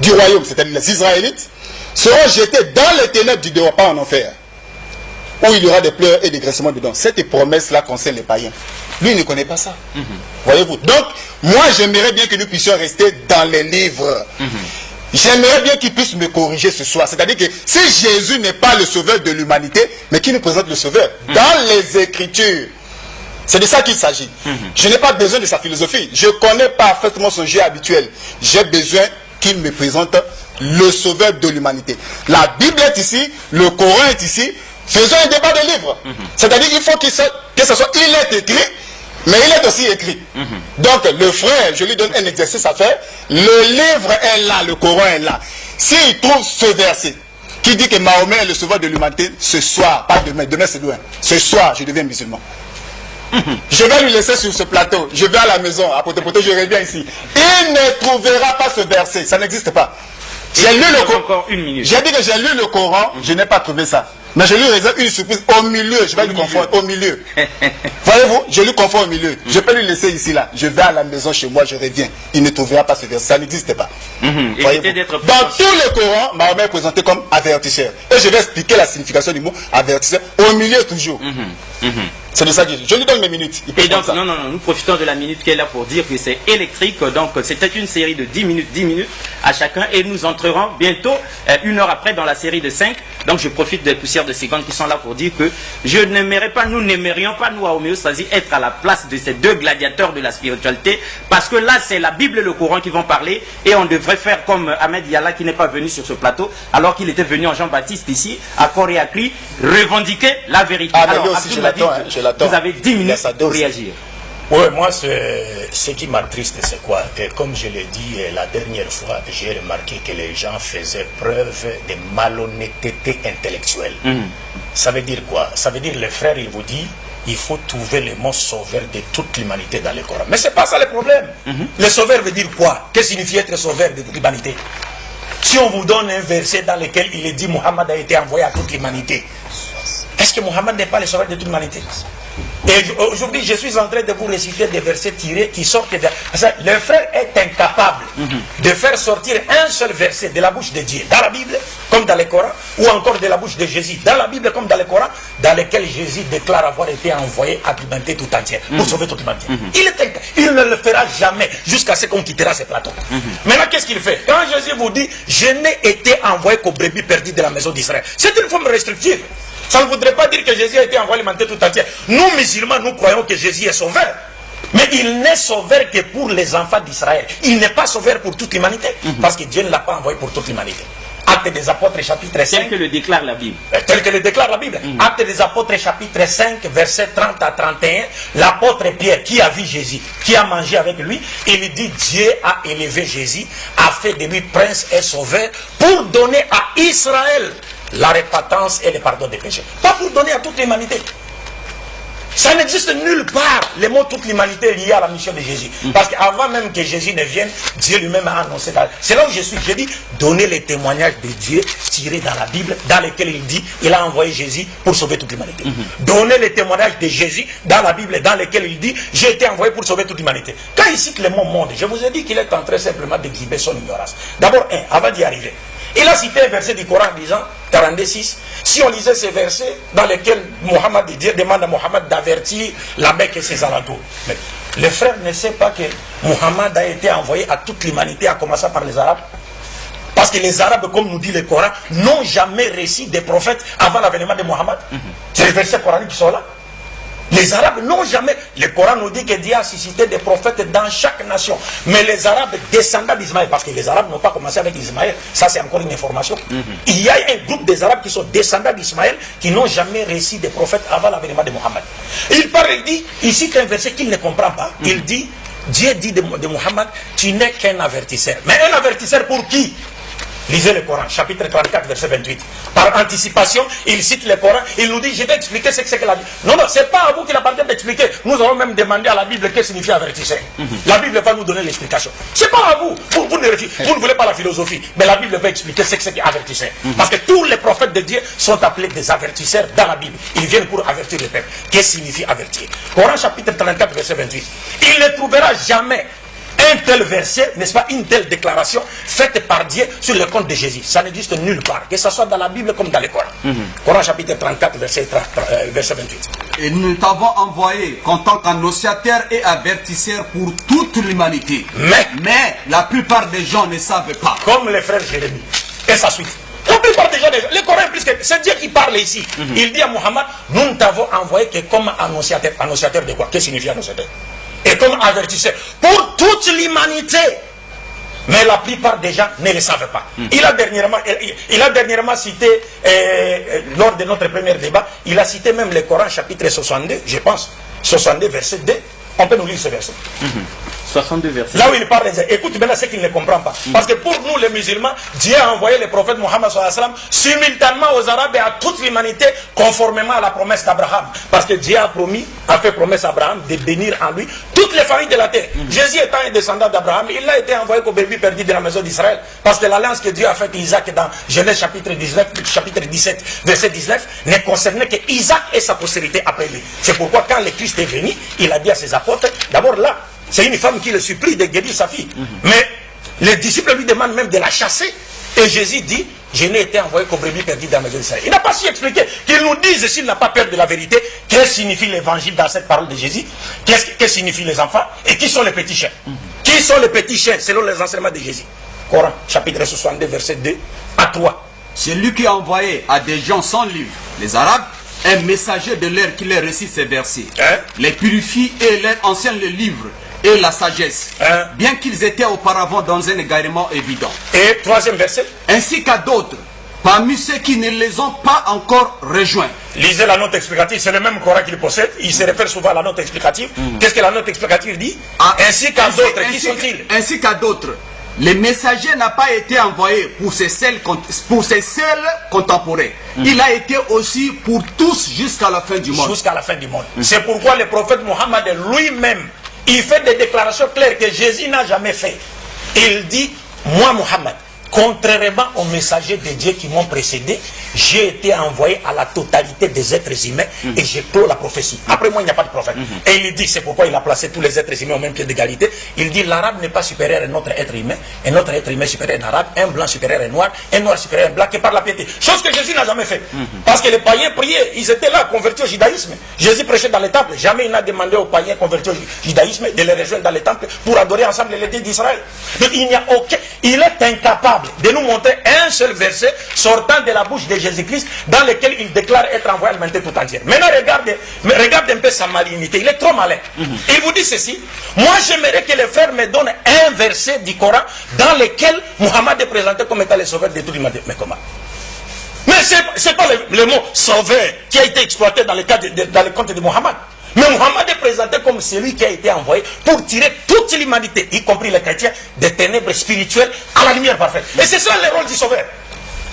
du royaume, c'est-à-dire les Israélites, seront jetés dans les ténèbres du dehors, pas en enfer. où il y aura des pleurs et des graissements dedans. Cette promesse-là concerne les païens. Lui, il ne connaît pas ça. Voyez-vous. Donc, moi, j'aimerais bien que nous puissions rester dans les livres. J'aimerais bien qu'il puisse me corriger ce soir. C'est-à-dire que si Jésus n'est pas le sauveur de l'humanité, mais qu'il nous présente le sauveur dans les Écritures. C'est de ça qu'il s'agit. Je n'ai pas besoin de sa philosophie. Je connais parfaitement son jeu habituel. J'ai besoin qu'il me présente le sauveur de l'humanité. La Bible est ici, le Coran est ici. Faisons un débat de livres. C'est-à-dire qu'il faut que ce soit, il est écrit, mais il est aussi écrit. Donc le frère, je lui donne un exercice à faire. Le livre est là, le Coran est là. S'il trouve ce verset qui dit que Mahomet est le sauveur de l'humanité, ce soir, pas demain, demain c'est loin, ce soir je deviens musulman. Je vais lui laisser sur ce plateau. Je vais à la maison, à Potepoto, je reviens ici. Il ne trouvera pas ce verset. Ça n'existe pas. J'ai lu le Coran. J'ai dit que j'ai lu le Coran, je n'ai pas trouvé ça. Mais je lui réserve une surprise au milieu. Je vais lui confondre au milieu. Voyez-vous, je lui confonds au milieu. Je peux lui laisser ici là. Je vais à la maison chez moi, je reviens. Il ne trouvera pas ce verset. Ça n'existe pas. Dans tout le Coran, Mahomet est présenté comme avertisseur. Et je vais expliquer la signification du mot avertisseur au milieu toujours. C'est de ça que je lui donne mes minutes. Et donc, non, nous profitons de la minute qui est là pour dire que c'est électrique. Donc, c'était une série de 10 minutes à chacun. Et nous entrerons bientôt, 1 heure après, dans la série de 5. Donc, je profite des poussières de secondes qui sont là pour dire que je n'aimerais pas, nous n'aimerions pas, nous, à homéostasie, être à la place de ces deux gladiateurs de la spiritualité. Parce que là, c'est la Bible et le Coran qui vont parler. Et on devrait faire comme Ahmed Yallah qui n'est pas venu sur ce plateau, alors qu'il était venu en Jean-Baptiste ici, à corps et à cri, revendiquer la vérité. Ah, alors, aussi, je l'attends. Vous avez 10 minutes pour réagir. Oui, moi, ce qui m'attriste, c'est quoi? Et comme je l'ai dit la dernière fois, j'ai remarqué que les gens faisaient preuve de malhonnêteté intellectuelle. Ça veut dire quoi? Ça veut dire, le frère, il vous dit, il faut trouver le mot sauveur de toute l'humanité dans le Coran. Mais c'est pas ça le problème. Le sauveur veut dire quoi? Qu'est-ce que signifie être sauveur de toute l'humanité? Si on vous donne un verset dans lequel il est dit Muhammad a été envoyé à toute l'humanité, est-ce que Muhammad n'est pas le sauveur de toute l'humanité? Et aujourd'hui, je suis en train de vous réciter des versets tirés qui sortent de... Le frère est incapable de faire sortir un seul verset de la bouche de Dieu, dans la Bible comme dans le Coran, ou encore de la bouche de Jésus, dans la Bible comme dans le Coran, dans lequel Jésus déclare avoir été envoyé à l'humanité tout entière, pour sauver toute l'humanité. Il ne le fera jamais, jusqu'à ce qu'on quittera ce plateau. Maintenant, qu'est-ce qu'il fait? Quand Jésus vous dit, je n'ai été envoyé qu'aux brebis perdues de la maison d'Israël, c'est une forme restrictive. Ça ne voudrait pas dire que Jésus a été envoyé à l'humanité tout entière. Nous, musulmans, nous croyons que Jésus est sauveur. Mais il n'est sauveur que pour les enfants d'Israël. Il n'est pas sauveur pour toute l'humanité. Parce que Dieu ne l'a pas envoyé pour toute l'humanité. Actes des Apôtres, chapitre 5. Tel que le déclare la Bible. Tel que le déclare la Bible. Actes des Apôtres, chapitre 5, versets 30 à 31. L'apôtre Pierre, qui a vu Jésus, qui a mangé avec lui, il dit, Dieu a élevé Jésus, a fait de lui prince et sauveur, pour donner à Israël la repentance et le pardon des péchés. Pas pour donner à toute l'humanité. Ça n'existe nulle part, le mot toute l'humanité lié à la mission de Jésus. Parce qu'avant même que Jésus ne vienne, Dieu lui-même a annoncé. C'est là où je suis. J'ai dit, donner les témoignages de Dieu tirés dans la Bible, dans lesquels il dit, il a envoyé Jésus pour sauver toute l'humanité. Donner les témoignages de Jésus dans la Bible, dans lesquels il dit, j'ai été envoyé pour sauver toute l'humanité. Quand il cite le mot monde, je vous ai dit qu'il est en train simplement d'exhiber son ignorance. D'abord, avant d'y arriver, il a cité un verset du Coran disant, 42:6, si on lisait ces versets dans lesquels Dieu demande à Mohammed d'avertir la Mecque et ses alentours. Mais le frère ne sait pas que Mohammed a été envoyé à toute l'humanité, à commencer par les Arabes. Parce que les Arabes, comme nous dit le Coran, n'ont jamais récit des prophètes avant l'avènement de Mohammed. C'est les versets coraniques qui sont là. Les Arabes n'ont jamais... Le Coran nous dit que Dieu a suscité des prophètes dans chaque nation. Mais les Arabes descendants d'Ismaël, parce que les Arabes n'ont pas commencé avec Ismaël, ça c'est encore une information. Il y a un groupe des Arabes qui sont descendants d'Ismaël, qui n'ont jamais réussi des prophètes avant l'avènement de Mohammed. Il parle, il dit, ici c'est un verset qu'il ne comprend pas. Il dit, Dieu dit de Mohammed, tu n'es qu'un avertisseur. Mais un avertisseur pour qui? Lisez le Coran, chapitre 34, verset 28. Par anticipation, il cite le Coran, il nous dit, je vais expliquer ce que c'est que la Bible. Non, c'est pas à vous qu'il appartient d'expliquer. Nous allons même demander à la Bible qu'est-ce que signifie avertisseur. La Bible va nous donner l'explication. C'est pas à vous. Vous ne voulez pas la philosophie, mais la Bible va expliquer ce que c'est qu'avertisseur. Parce que tous les prophètes de Dieu sont appelés des avertisseurs dans la Bible. Ils viennent pour avertir le peuple. Qu'est-ce que signifie avertir? Coran, chapitre 34, verset 28. Il ne trouvera jamais un tel verset, n'est-ce pas, une telle déclaration faite par Dieu sur le compte de Jésus. Ça n'existe nulle part, que ce soit dans la Bible comme dans le Coran. Coran chapitre 34, verset 28. Et nous t'avons envoyé en tant qu'annonciateur et avertisseur pour toute l'humanité. Mais la plupart des gens ne savent pas. Comme le frère Jérémie. Et sa suite. La plupart des gens, le Coran est plus que... C'est Dieu qui parle ici. Il dit à Muhammad, nous t'avons envoyé que comme annonciateur. Annonciateur de quoi? Qu'est-ce que signifie annonciateur? Et comme avertisseur. Pour toute l'humanité. Mais la plupart des gens ne le savent pas. Il a dernièrement cité, lors de notre premier débat, il a cité même le Coran chapitre 62, je pense, 62 verset 2. On peut nous lire ce verset. 62 versets. Là où il parle, écoute maintenant ce qu'il ne comprend pas. Parce que pour nous les musulmans, Dieu a envoyé le prophète Mohammed simultanément aux Arabes et à toute l'humanité conformément à la promesse d'Abraham. Parce que Dieu a fait promesse à Abraham de bénir en lui toutes les familles de la terre. Jésus étant un descendant d'Abraham, il n'a été envoyé qu'au bébé perdu de la maison d'Israël. Parce que l'alliance que Dieu a faite avec Isaac dans Genèse chapitre 17, verset 19, ne concernait que Isaac et sa postérité après lui. C'est pourquoi quand le Christ est venu, il a dit à ses apôtres, d'abord là, c'est une femme qui le supplie de guérir sa fille. Mais les disciples lui demandent même de la chasser. Et Jésus dit, je n'ai été envoyé qu'au brebis perdu dans la maison d'Israël. Il n'a pas su expliquer, qu'il nous dise, s'il n'a pas peur de la vérité, qu'est-ce que signifie l'évangile dans cette parole de Jésus, qu'est-ce que signifient les enfants, et qui sont les petits chiens. Qui sont les petits chiens selon les enseignements de Jésus. Coran, chapitre 62, verset 2 à 3. C'est lui qui a envoyé à des gens sans livre, les Arabes, un messager de l'air qui leur récite ces versets, les purifie et leur enseigne le livre et la sagesse, bien qu'ils étaient auparavant dans un égarement évident. Et troisième verset. Ainsi qu'à d'autres, parmi ceux qui ne les ont pas encore rejoints. Lisez la note explicative, c'est le même Coran qu'il possède, il se réfère souvent à la note explicative. Qu'est-ce que la note explicative dit? Ainsi qu'à d'autres, qui sont-ils? Ainsi qu'à d'autres. Le messager n'a pas été envoyé pour ses seuls contemporains. Il a été aussi pour tous jusqu'à la fin du monde. Jusqu'à la fin du monde. C'est pourquoi le prophète Mohammed lui-même, il fait des déclarations claires que Jésus n'a jamais fait. Il dit, moi Mohammed, contrairement aux messagers de Dieu qui m'ont précédé, j'ai été envoyé à la totalité des êtres humains et j'ai clos la prophétie. Après moi, il n'y a pas de prophète. Et il dit, c'est pourquoi il a placé tous les êtres humains au même pied d'égalité. Il dit, l'arabe n'est pas supérieur à notre être humain, et notre être humain supérieur à l'arabe, un blanc supérieur à un noir supérieur à un blanc, qui par la piété. Chose que Jésus n'a jamais fait. Parce que les païens priaient, ils étaient là, convertis au judaïsme. Jésus prêchait dans les temples. Jamais il n'a demandé aux païens convertis au judaïsme de les rejoindre dans les temples pour adorer ensemble les dieux d'Israël. Donc il n'y a aucun... Il est incapable de nous montrer un seul verset sortant de la bouche de Jésus-Christ dans lequel il déclare être envoyé à l'humanité tout entière. Maintenant, regarde un peu sa malignité. Il est trop malin. Il vous dit ceci. Moi, j'aimerais que les frères me donnent un verset du Coran dans lequel Muhammad est présenté comme étant le sauveur de toute l'humanité. Mais comment? Mais ce n'est pas le mot sauveur qui a été exploité dans le conte de Muhammad. Mais Muhammad est présenté comme celui qui a été envoyé pour tirer toute l'humanité, y compris les chrétiens, des ténèbres spirituelles à la lumière parfaite. Et c'est ça le rôle du sauveur.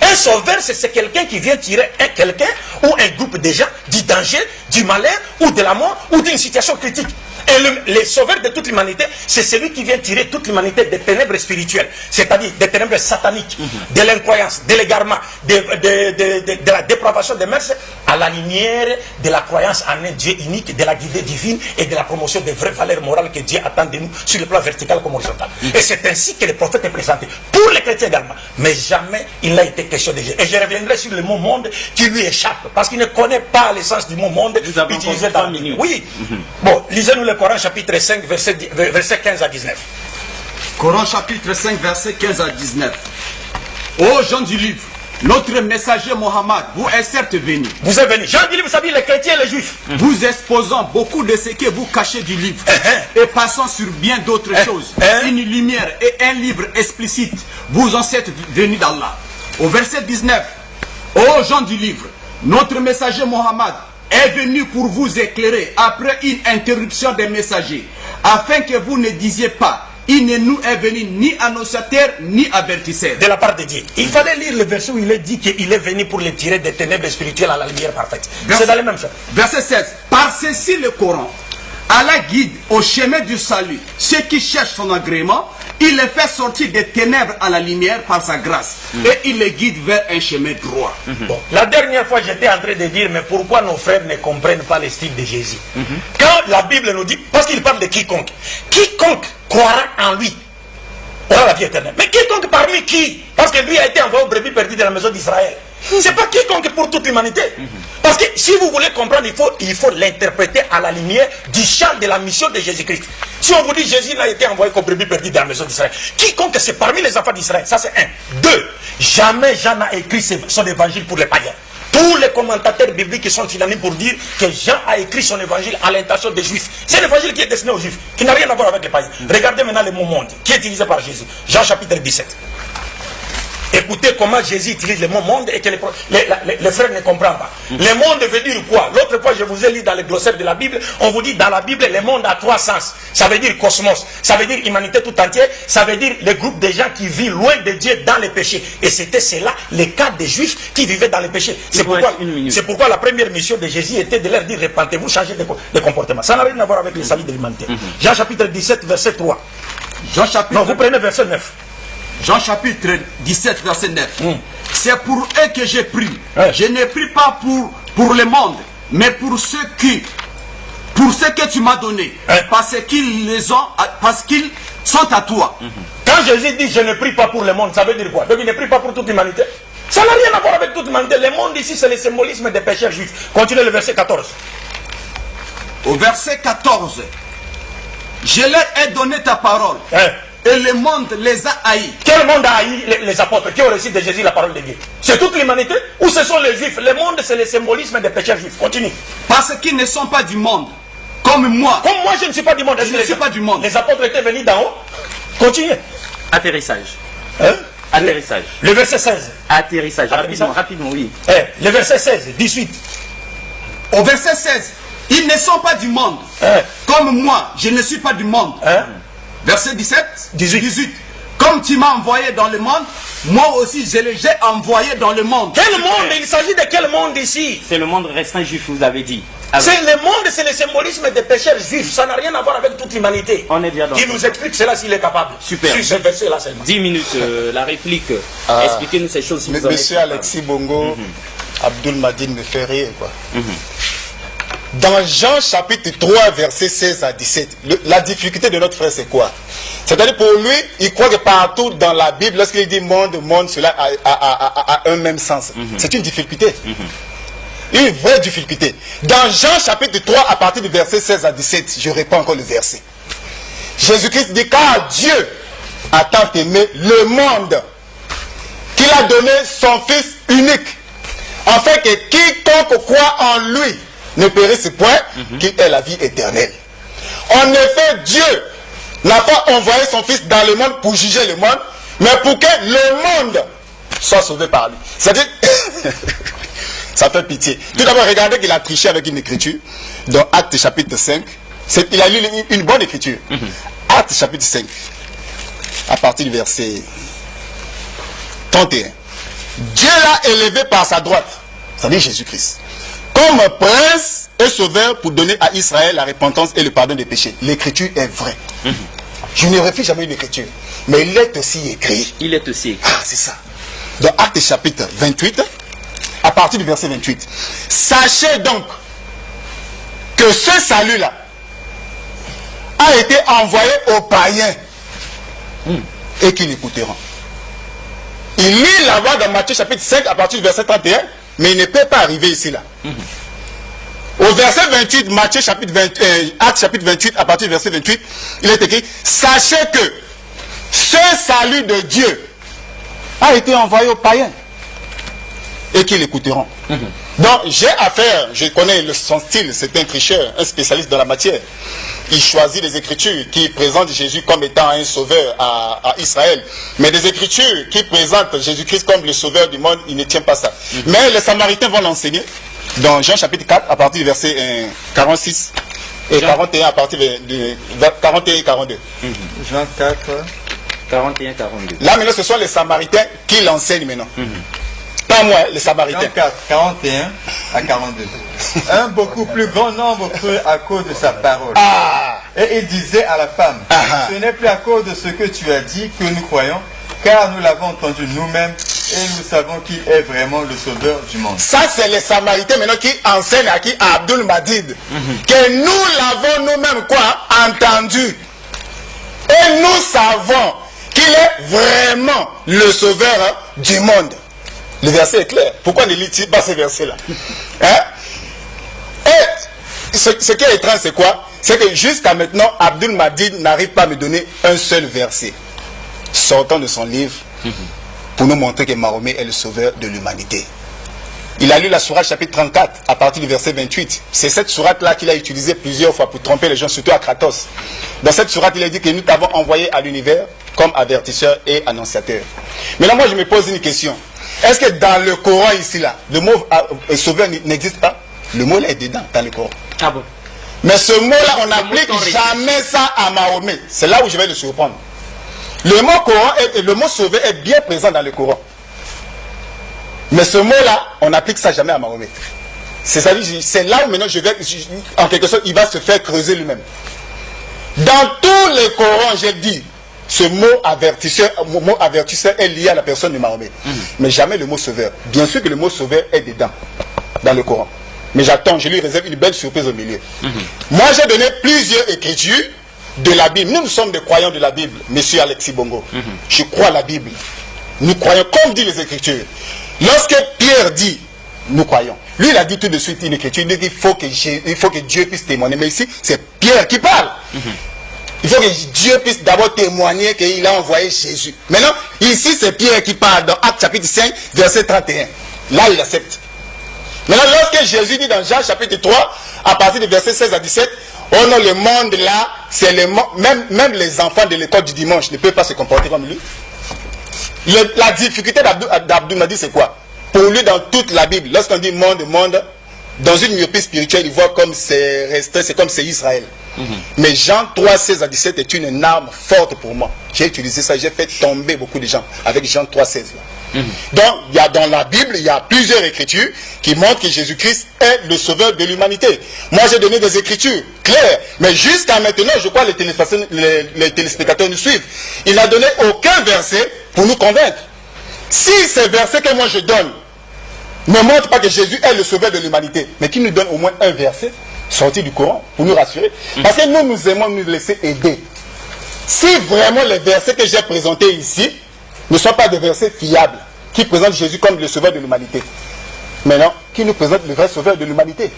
Un sauveur, c'est quelqu'un qui vient tirer quelqu'un ou un groupe de gens du danger, du malheur ou de la mort ou d'une situation critique. Et le sauveur de toute l'humanité, c'est celui qui vient tirer toute l'humanité des ténèbres spirituelles, c'est-à-dire des ténèbres sataniques, de l'incroyance, de l'égarement, de la dépravation des mœurs, à la lumière de la croyance en un Dieu unique, de la guidée divine et de la promotion des vraies valeurs morales que Dieu attend de nous sur le plan vertical comme horizontal. Et c'est ainsi que le prophète est présenté, pour les chrétiens également. Mais jamais il n'a été question de Dieu. Et je reviendrai sur le mot monde qui lui échappe, parce qu'il ne connaît pas l'essence du mot monde utilisé dans la Bible. Oui. Bon, lisez-nous le Coran chapitre 5, verset 15 à 19. Coran chapitre 5, verset 15 à 19. Ô gens du livre, notre messager Mohammed vous est certes venu. Vous êtes venu. Gens du livre, vous savez, les chrétiens et les juifs. Vous exposant beaucoup de ce que vous cachez du livre. Et passant sur bien d'autres choses. Une lumière et un livre explicite. Vous en êtes venus d'Allah. Au verset 19. Ô gens du livre, notre messager Mohammed est venu pour vous éclairer après une interruption des messagers, afin que vous ne disiez pas, il ne nous est venu ni annonciateur ni avertisseur. De la part de Dieu. Il fallait lire le verset où il est dit qu'il est venu pour les tirer des ténèbres spirituelles à la lumière parfaite. C'est dans les mêmes choses. Verset 16. Par ceci le Coran, Allah guide au chemin du salut ceux qui cherchent son agrément. Il les fait sortir des ténèbres à la lumière par sa grâce. Et il les guide vers un chemin droit. Bon, la dernière fois, j'étais en train de dire, mais pourquoi nos frères ne comprennent pas le style de Jésus? Quand la Bible nous dit, parce qu'il parle de quiconque. Quiconque croira en lui aura la vie éternelle. Mais quiconque parmi qui? Parce que lui a été envoyé aux brebis perdues de la maison d'Israël. C'est pas quiconque pour toute l'humanité. Parce que si vous voulez comprendre, il faut l'interpréter à la lumière du champ de la mission de Jésus-Christ. Si on vous dit Jésus n'a été envoyé qu'aux brebis perdues de la maison d'Israël, quiconque c'est parmi les enfants d'Israël, ça c'est un. Deux, jamais Jean n'a écrit son évangile pour les païens. Tous les commentateurs bibliques sont unanimes pour dire que Jean a écrit son évangile à l'intention des Juifs. C'est l'évangile qui est destiné aux Juifs, qui n'a rien à voir avec les païens. Regardez maintenant le mot monde, qui est utilisé par Jésus. Jean chapitre 17. Écoutez comment Jésus utilise le mot monde et que les frères ne comprennent pas. Le monde veut dire quoi? L'autre fois, je vous ai lu dans le glossaire de la Bible, on vous dit dans la Bible, le monde a trois sens. Ça veut dire cosmos, ça veut dire humanité tout entière, ça veut dire le groupe de gens qui vivent loin de Dieu dans les péchés. Et c'était cela, les cas des Juifs qui vivaient dans les péchés. C'est pourquoi la première mission de Jésus était de leur dire repentez-vous, changez de comportement. Ça n'a rien à voir avec le salut de l'humanité. Jean chapitre 17, verset 3. Non, vous prenez verset 9. Jean chapitre 17, verset 9. C'est pour eux que j'ai pris. Je n'ai pris pas pour le monde, mais pour ceux que tu m'as donné. Parce qu'ils sont à toi. Quand Jésus dit je ne prie pas pour le monde, ça veut dire quoi? Donc il ne prie pas pour toute l'humanité. Ça n'a rien à voir avec toute l'humanité. Le monde ici, c'est le symbolisme des pécheurs juifs. Continuez le verset 14. Au verset 14. Je leur ai donné ta parole. Et le monde les a haïs. Quel monde a haï les apôtres qui ont reçu de Jésus la parole de Dieu? C'est toute l'humanité ou ce sont les juifs? Le monde, c'est le symbolisme des pécheurs juifs. Continue. Parce qu'ils ne sont pas du monde, comme moi. Comme moi, je ne suis pas du monde. Je ne suis pas du monde. Les apôtres étaient venus d'en haut. Continue. Atterrissage. Atterrissage. Le verset 16. Atterrissage. Rapidement, oui. Le verset 16, 18. Au verset 16, ils ne sont pas du monde. Comme moi, je ne suis pas du monde. Verset 17, 18. Comme tu m'as envoyé dans le monde, moi aussi je les ai envoyés dans le monde. Quel monde? Il s'agit de quel monde ici? C'est le monde restreint juif, vous avez dit. C'est le monde, c'est le symbolisme des pécheurs juifs. Ça n'a rien à voir avec toute l'humanité. On est bien dans. Il nous explique cela s'il est capable. Super. Sur ce verset-là seulement. 10 minutes, la réplique. Expliquez-nous ces choses. Si vous Monsieur Alexis Bongo, Abdul Madine me fait rire, quoi. Dans Jean chapitre 3, verset 16 à 17, la difficulté de notre frère, c'est quoi? C'est-à-dire pour lui, il croit que partout dans la Bible, lorsqu'il dit monde, cela a un même sens. C'est une difficulté. Une vraie difficulté. Dans Jean chapitre 3, à partir du verset 16 à 17, je réponds encore le verset. Jésus-Christ dit, car Dieu a tant aimé le monde qu'il a donné son Fils unique, afin que quiconque croit en lui ne périsse point, qu'il ait la vie éternelle. En effet, Dieu n'a pas envoyé son Fils dans le monde pour juger le monde, mais pour que le monde soit sauvé par lui. C'est-à-dire, ça fait pitié. Tout d'abord, regardez qu'il a triché avec une écriture, dans Actes chapitre 5. Il a lu une bonne écriture. Actes chapitre 5, à partir du verset 31. Dieu l'a élevé par sa droite, c'est-à-dire Jésus-Christ, comme prince et sauveur pour donner à Israël la repentance et le pardon des péchés. L'écriture est vraie. Je ne refuse jamais une écriture. Mais il est aussi écrit. Il est aussi écrit. Ah, c'est ça. Dans Actes chapitre 28, à partir du verset 28. Sachez donc que ce salut-là a été envoyé aux païens et qu'ils l'écouteront. Il lit là-bas dans Matthieu chapitre 5 à partir du verset 31, mais il ne peut pas arriver ici là. Au verset 28, Matthieu chapitre 28, Actes chapitre 28, à partir du verset 28, il est écrit, sachez que ce salut de Dieu a été envoyé aux païens et qu'ils l'écouteront. Donc j'ai affaire, je connais son style, c'est un tricheur, un spécialiste dans la matière. Il choisit des écritures qui présentent Jésus comme étant un sauveur à Israël. Mais des écritures qui présentent Jésus-Christ comme le sauveur du monde, il ne tient pas ça. Mais les Samaritains vont l'enseigner dans Jean chapitre 4 à partir du verset 46 et 41 à partir de 41 et 42. Jean 4, 41 et 42. Là maintenant ce sont les Samaritains qui l'enseignent maintenant. Pas moi, les Samaritains. Jean 4, 41 à 42. Un beaucoup plus grand nombre crut à cause de sa parole. Et il disait à la femme, ce n'est plus à cause de ce que tu as dit que nous croyons, car nous l'avons entendu nous-mêmes et nous savons qu'il est vraiment le sauveur du monde. Ça, c'est les Samaritains maintenant qui enseignent à qui? À Abdul Madid. Que nous l'avons nous-mêmes quoi? Entendu. Et nous savons qu'il est vraiment le sauveur du monde. Le verset est clair. Pourquoi ne lit-il pas ce verset-là? Et ce qui est étrange, c'est quoi? C'est que jusqu'à maintenant, Abdul Majid n'arrive pas à me donner un seul verset sortant de son livre pour nous montrer que Mahomet est le sauveur de l'humanité. Il a lu la sourate chapitre 34 à partir du verset 28. C'est cette sourate-là qu'il a utilisée plusieurs fois pour tromper les gens, surtout à Kratos. Dans cette sourate, il a dit que nous t'avons envoyé à l'univers comme avertisseur et annonciateur. Maintenant, moi, je me pose une question. Est-ce que dans le Coran ici, là, le mot sauveur n'existe pas? Le mot là est dedans, dans le Coran. Ah bon? Mais ce mot-là, on n'applique jamais ça à Mahomet. C'est là où je vais le surprendre. Le mot Coran, le mot sauveur est bien présent dans le Coran. Mais ce mot-là, on n'applique ça jamais à Mahomet. C'est là où maintenant en quelque sorte, il va se faire creuser lui-même. Dans tous les Corans, j'ai dit, ce mot avertisseur est lié à la personne de Mahomet. Mais jamais le mot sauveur. Bien sûr que le mot sauveur est dedans, dans le Coran. Mais j'attends, je lui réserve une belle surprise au milieu. Moi, j'ai donné plusieurs écritures de la Bible. Nous sommes des croyants de la Bible, monsieur Alexis Bongo. Je crois à la Bible. Nous croyons comme dit les Écritures. Lorsque Pierre dit, nous croyons. Lui, il a dit tout de suite une écriture. Il dit qu'il faut que Dieu puisse témoigner. Mais ici, c'est Pierre qui parle. Il faut que Dieu puisse d'abord témoigner qu'il a envoyé Jésus. Maintenant, ici, c'est Pierre qui parle dans Actes chapitre 5, verset 31. Là, il accepte. Maintenant, lorsque Jésus dit dans Jean chapitre 3, à partir du verset 16 à 17, oh non, le monde là, c'est même les enfants de l'école du dimanche ne peuvent pas se comporter comme lui. La difficulté d'Abdul Mahdi, c'est quoi? Pour lui, dans toute la Bible, lorsqu'on dit monde, dans une myopie spirituelle, il voit comme c'est restreint, c'est comme c'est Israël. Mais Jean 3, 16 à 17 est une arme forte pour moi. J'ai utilisé ça, j'ai fait tomber beaucoup de gens avec Jean 3, 16 là. Donc, dans la Bible, il y a plusieurs écritures qui montrent que Jésus-Christ est le sauveur de l'humanité. Moi, j'ai donné des écritures claires, mais jusqu'à maintenant, je crois que les téléspectateurs nous suivent. Il n'a donné aucun verset pour nous convaincre. Si ces versets que moi je donne ne montrent pas que Jésus est le sauveur de l'humanité, mais qu'il nous donne au moins un verset sorti du Coran pour nous rassurer. Parce que nous aimons nous laisser aider. Si vraiment les versets que j'ai présentés ici ne sont pas des versets fiables, qui présentent Jésus comme le sauveur de l'humanité, mais non, qui nous présente le vrai sauveur de l'humanité,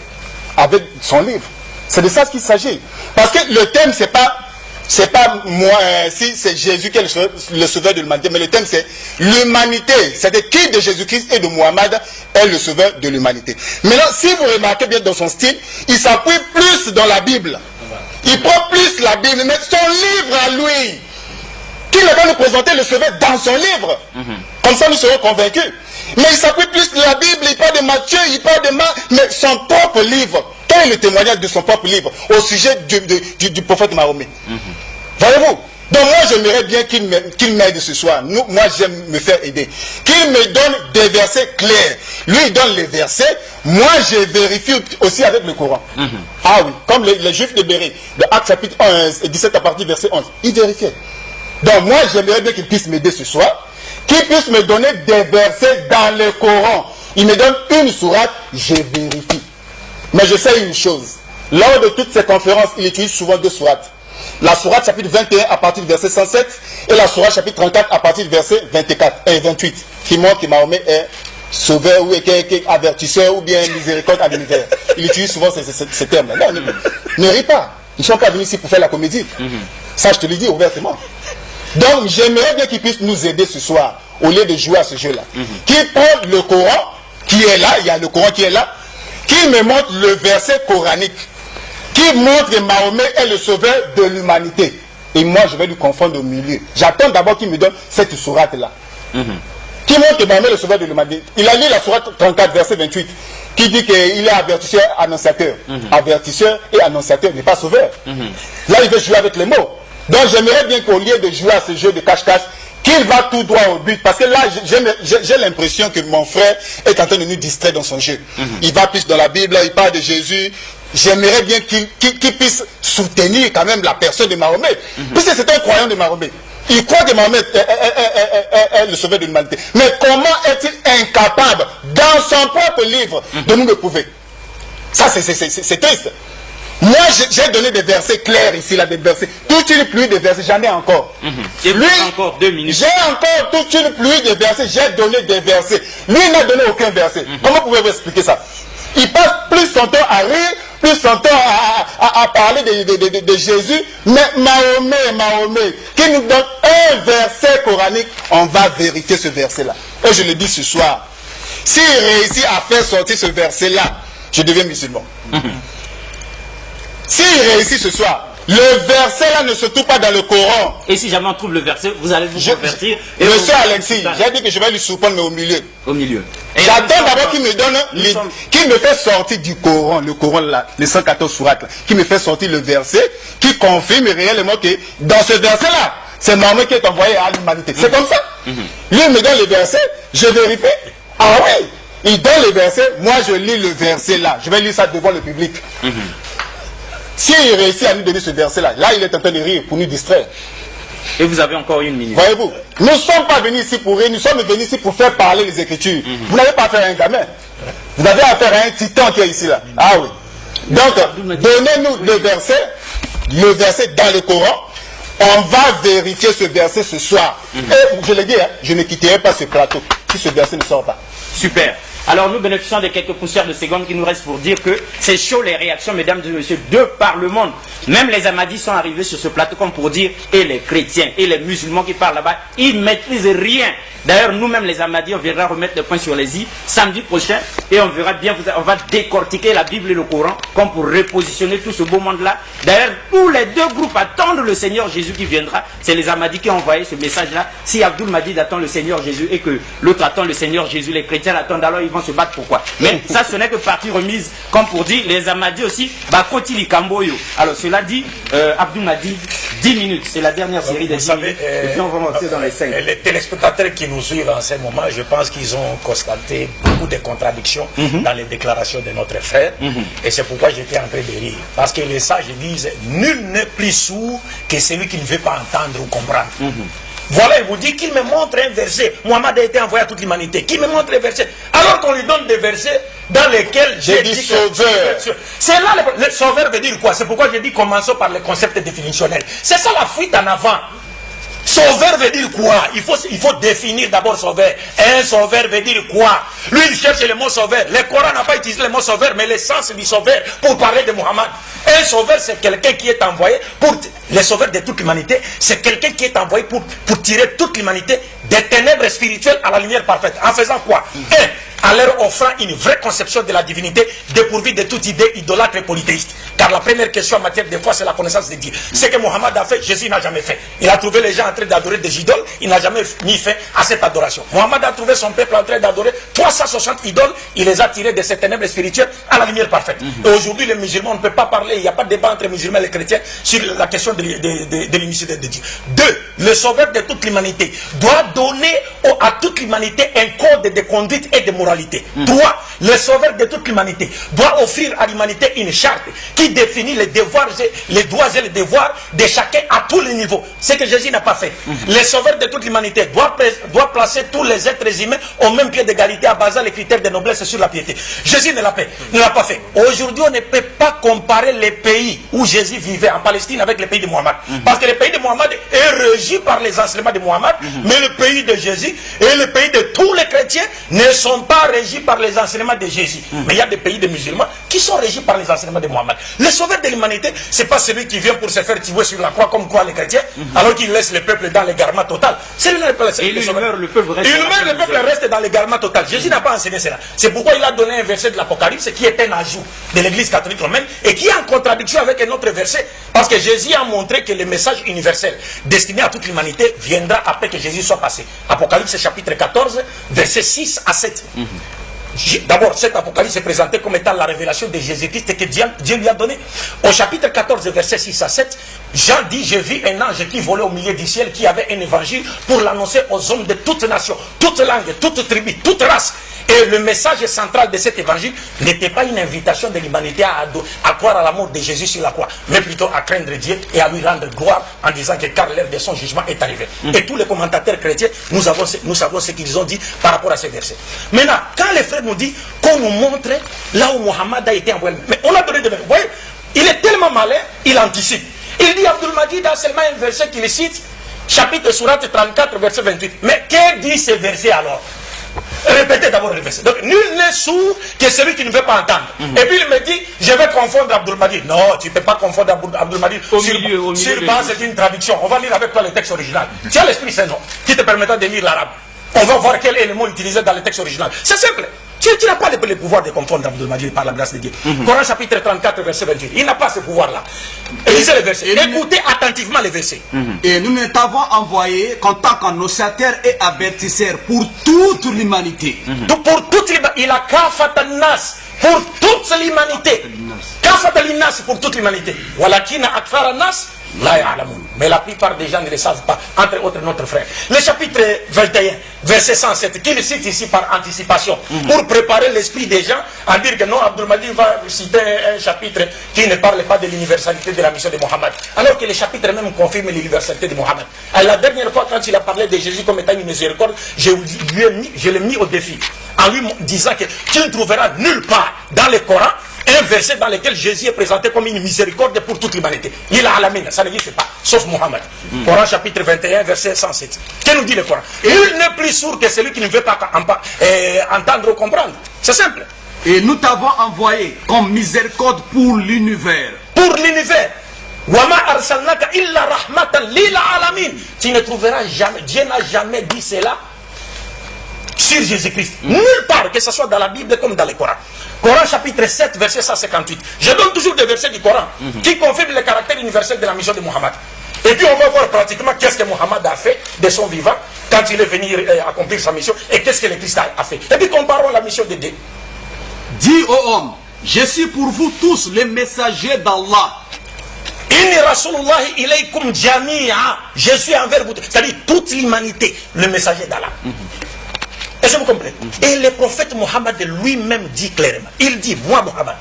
avec son livre. C'est de ça qu'il s'agit. Parce que le thème, c'est pas moi, si c'est Jésus qui est le sauveur de l'humanité, mais le thème c'est l'humanité. C'est-à-dire qui de Jésus-Christ et de Mohammed est le sauveur de l'humanité. Maintenant, si vous remarquez bien dans son style, il s'appuie plus dans la Bible. Il prend plus la Bible, mais son livre à lui, qu'il va nous présenter le sauveur dans son livre. Comme ça, nous serons convaincus. Mais il s'appuie plus sur la Bible, il parle de Matthieu, il parle de Marc, mais son propre livre. Quel est le témoignage de son propre livre au sujet du prophète Mahomet? Voyez-vous? Donc moi j'aimerais bien qu'il m'aide ce soir. Moi j'aime me faire aider. Qu'il me donne des versets clairs. Lui il donne les versets. Moi je vérifie aussi avec le Coran. Ah oui, comme les Juifs de Béry, de Actes chapitre 1 et 17 à partir du verset 11. Ils vérifiaient. Donc moi j'aimerais bien qu'il puisse m'aider ce soir. Qu'il puisse me donner des versets dans le Coran. Il me donne une sourate, je vérifie. Mais je sais une chose. Lors de toutes ces conférences, il utilise souvent deux sourates. La sourate chapitre 21 à partir du verset 107 et la sourate chapitre 34 à partir du verset 24 et 28 qui montre que Mahomet est sauveur ou est avertisseur ou bien miséricorde à l'univers. Il utilise souvent ces termes-là. Non, ne ris pas. Ils ne sont pas venus ici pour faire la comédie. Ça, je te le dis ouvertement. Donc, j'aimerais bien qu'il puisse nous aider ce soir au lieu de jouer à ce jeu-là. Qu'il prenne le Coran qui est là, il y a le Coran qui est là, qu'il me montre le verset coranique qui montre que Mahomet est le sauveur de l'humanité. Et moi, je vais lui confondre au milieu. J'attends d'abord qu'il me donne cette sourate-là. Qui montre que Mahomet est le sauveur de l'humanité. Il a lu la sourate 34, verset 28, qui dit qu'il est avertisseur, annonciateur. Avertisseur et annonciateur n'est pas sauveur. Là, il veut jouer avec les mots. Donc, j'aimerais bien qu'au lieu de jouer à ce jeu de cache-cache, qu'il va tout droit au but. Parce que là, j'ai l'impression que mon frère est en train de nous distraire dans son jeu. Il va plus dans la Bible, il parle de Jésus. J'aimerais bien qu'il puisse soutenir quand même la personne de Mahomet. Puisque c'est un croyant de Mahomet. Il croit que Mahomet est le sauveur de l'humanité. Mais comment est-il incapable, dans son propre livre, de nous le prouver? Ça, c'est triste. Moi, j'ai donné des versets clairs ici, là, des versets. Toute une pluie de versets, j'en ai encore. Et Lui, encore 2 minutes. j'ai encore toute une pluie de versets, j'ai donné des versets. Lui n'a donné aucun verset. Comment pouvez-vous expliquer ça? Il passe plus son temps à rire, plus son temps à parler de Jésus, mais Mahomet, qui nous donne un verset coranique, on va vérifier ce verset-là. Et je le dis ce soir, s'il réussit à faire sortir ce verset-là, je deviens musulman. S'il réussit ce soir, le verset là ne se trouve pas dans le Coran. Et si jamais on trouve le verset, vous allez vous convertir. Monsieur Alexis, j'ai dit que je vais lui surprendre, mais au milieu. Au milieu. J'attends d'abord qu'il me donne, qu'il me fait sortir du Coran, le Coran là, les 114 sourates là, qui me fait sortir le verset, qui confirme réellement que dans ce verset là, c'est Mahomet qui est envoyé à l'humanité. C'est comme ça. Lui il me donne le verset, je vérifie. Ah oui, il donne le verset, moi je lis le verset là. Je vais lire ça devant le public. S'il réussit à nous donner ce verset-là, là il est en train de rire pour nous distraire. Et vous avez encore 1 minute. Voyez-vous, nous ne sommes pas venus ici pour rire, nous sommes venus ici pour faire parler les Écritures. Vous n'avez pas affaire à un gamin. Vous avez affaire à un titan qui est ici là. Ah oui. Donc, donnez-nous le verset dans le Coran. On va vérifier ce verset ce soir. Et je l'ai dit, hein, je ne quitterai pas ce plateau si ce verset ne sort pas. Super. Alors nous bénéficions de quelques poussières de secondes qui nous restent pour dire que c'est chaud les réactions, mesdames et messieurs, de par le monde. Même les Ahmadis sont arrivés sur ce plateau comme pour dire, et les chrétiens, et les musulmans qui parlent là-bas, ils ne maîtrisent rien. D'ailleurs, nous-mêmes les Ahmadis, on viendra remettre le point sur les i samedi prochain, et on verra bien, on va décortiquer la Bible et le Coran, comme pour repositionner tout ce beau monde-là. D'ailleurs, tous les deux groupes attendent le Seigneur Jésus qui viendra. C'est les Ahmadis qui ont envoyé ce message-là. Si Abdul Mahdi attend le Seigneur Jésus et que l'autre attend le Seigneur Jésus, les chrétiens l'attendent, alors ils vont se battre. Pourquoi? Mais ça, ce n'est que partie remise, comme pour dire, les Ahmadis aussi, Bakotili Kamboyo. Alors, cela dit, Abdul Mahdi, 10 minutes, c'est la dernière série des 10 minutes. Et puis on va monter dans les 5. Les téléspectateurs qui nous suivent en ce moment, je pense qu'ils ont constaté beaucoup de contradictions dans les déclarations de notre frère. Et c'est pourquoi j'étais en train de rire. Parce que les sages disent, nul n'est plus sourd que celui qui ne veut pas entendre ou comprendre. Voilà, il vous dit qu'il me montre un verset. Mohammed a été envoyé à toute l'humanité. Qu'il me montre un verset. Alors qu'on lui donne des versets dans lesquels j'ai dit sauveur. C'est là, le sauveur veut dire quoi? C'est pourquoi j'ai dit commençons par le concept définitionnel. C'est ça la fuite en avant. Sauveur veut dire quoi? Il faut définir d'abord sauveur. Un sauveur veut dire quoi? Lui, il cherche le mot sauveur. Le Coran n'a pas utilisé le mot sauveur, mais l'essence du sauveur pour parler de Mohammed. Un sauveur, c'est quelqu'un qui est envoyé pour... Le sauveur de toute l'humanité, c'est quelqu'un qui est envoyé pour tirer toute l'humanité des ténèbres spirituelles à la lumière parfaite. En faisant quoi? En leur offrant une vraie conception de la divinité dépourvue de toute idée idolâtre et polythéiste. Car la première question en matière de foi, c'est la connaissance de Dieu. Ce que Mohammed a fait, Jésus n'a jamais fait. Il a trouvé les gens en train d'adorer des idoles, il n'a jamais mis fin à cette adoration. Mohammed a trouvé son peuple en train d'adorer 360 idoles, il les a tirés de ces ténèbres spirituelles à la lumière parfaite. Et aujourd'hui, les musulmans, on ne peut pas parler, il n'y a pas de débat entre les musulmans et les chrétiens sur la question de l'unicité de Dieu. 2. Le sauveur de toute l'humanité doit donner à toute l'humanité un code de conduite et de moralité. 3. Le sauveur de toute l'humanité doit offrir à l'humanité une charte qui définit les devoirs, les droits et les devoirs de chacun à tous les niveaux. Ce que Jésus n'a pas fait. Le sauveur de toute l'humanité doit placer tous les êtres humains au même pied d'égalité en basant les critères de noblesse sur la piété. Jésus ne l'a pas fait. Aujourd'hui, on ne peut pas comparer les pays où Jésus vivait en Palestine avec les pays de Mohammed. Parce que le pays de Mohammed est régi par les enseignements de Mohammed, mais le pays de Jésus et le pays de tous les chrétiens ne sont pas régis par les enseignements de Jésus. Mais il y a des pays de musulmans qui sont régis par les enseignements de Mohammed. Le sauveur de l'humanité, c'est pas celui qui vient pour se faire tuer sur la croix comme quoi les chrétiens, alors qu'il laisse le peuple dans l'égarement total. C'est lui le peuple reste dans l'égarement total. Jésus n'a pas enseigné cela. C'est pourquoi il a donné un verset de l'Apocalypse qui est un ajout de l'église catholique romaine et qui est en contradiction avec un autre verset. Parce que Jésus a montré que le message universel destiné à toute l'humanité viendra après que Jésus soit passé. Apocalypse chapitre 14, versets 6 à 7. D'abord, cet Apocalypse est présenté comme étant la révélation de Jésus-Christ que Dieu lui a donné. Au chapitre 14, versets 6 à 7, Jean dit, je vis un ange qui volait au milieu du ciel, qui avait un évangile pour l'annoncer aux hommes de toute nation, toute langue, toute tribu, toute race. Et le message central de cet évangile n'était pas une invitation de l'humanité à croire à la mort de Jésus sur la croix, mais plutôt à craindre Dieu et à lui rendre gloire en disant que car l'heure de son jugement est arrivée. Et tous les commentateurs chrétiens, nous savons ce qu'ils ont dit par rapport à ces versets. Maintenant, quand les frères nous disent qu'on nous montre là où Mohammed a été envoyé, mais on a donné de même. Vous voyez, il est tellement tellement malin, il anticipe. Il dit, Abdul Majid a seulement un verset qu'il cite, chapitre Surat 34, verset 28. Mais que dit ce verset alors? Répétez d'abord le verset. Donc, nul n'est sourd que celui qui ne veut pas entendre. Et puis il me dit, je vais confondre Abdul Majid. Non, tu ne peux pas confondre Abdul Majid. Sur base d'une traduction. On va lire avec toi le texte original. Tu as l'Esprit Saint, non, qui te permettra de lire l'arabe. On va voir quel élément utilisé dans le texte original. C'est simple. Tu n'as pas le pouvoir de confondre Abdul Majid par la grâce de Dieu. Coran chapitre 34, verset 28. Il n'a pas ce pouvoir-là. Lisez le verset. Écoutez attentivement les versets. Et nous ne t'avons envoyé qu'en tant qu'annonciateur et avertisseur pour toute l'humanité. Pour toute l'humanité. Il a kafatanas. Pour toute l'humanité. Kafatanas pour toute l'humanité. Walakina akfaranas. Mais la plupart des gens ne le savent pas, entre autres notre frère. Le chapitre 21, verset 107, qui le cite ici par anticipation, pour préparer l'esprit des gens à dire que non, Abdul Majid va citer un chapitre qui ne parle pas de l'universalité de la mission de Mohammed, alors que le chapitre même confirme l'universalité de Mohammed. La dernière fois, quand il a parlé de Jésus comme étant une miséricorde, je l'ai mis au défi, en lui disant que tu ne trouveras nulle part dans le Coran un verset dans lequel Jésus est présenté comme une miséricorde pour toute l'humanité. Il a alamine, ça n'existe pas, sauf Mohammed. Coran chapitre 21, verset 107. Que nous dit le Coran? Nul n'est plus sourd que celui qui ne veut pas entendre ou comprendre. C'est simple. Et nous t'avons envoyé comme miséricorde pour l'univers. Pour l'univers. Wama arsalnaka illa rahmatan lil alamin. Tu ne trouveras jamais, Dieu n'a jamais dit cela sur Jésus-Christ. Nulle part, que ce soit dans la Bible comme dans le Coran. Coran chapitre 7, verset 158. Je donne toujours des versets du Coran qui confirment le caractère universel de la mission de Mohammed. Et puis on va voir pratiquement qu'est-ce que Mohammed a fait de son vivant quand il est venu accomplir sa mission et qu'est-ce que le Christ a fait. Et puis comparons la mission de Dieu. Dis aux hommes, je suis pour vous tous les messagers d'Allah. Inni Rasulullahi ilaykum jami'a. Je suis envers vous, c'est-à-dire toute l'humanité, le messager d'Allah. Est-ce que vous comprenez? Et le prophète Mohammed lui-même dit clairement, il dit, moi Mohammed,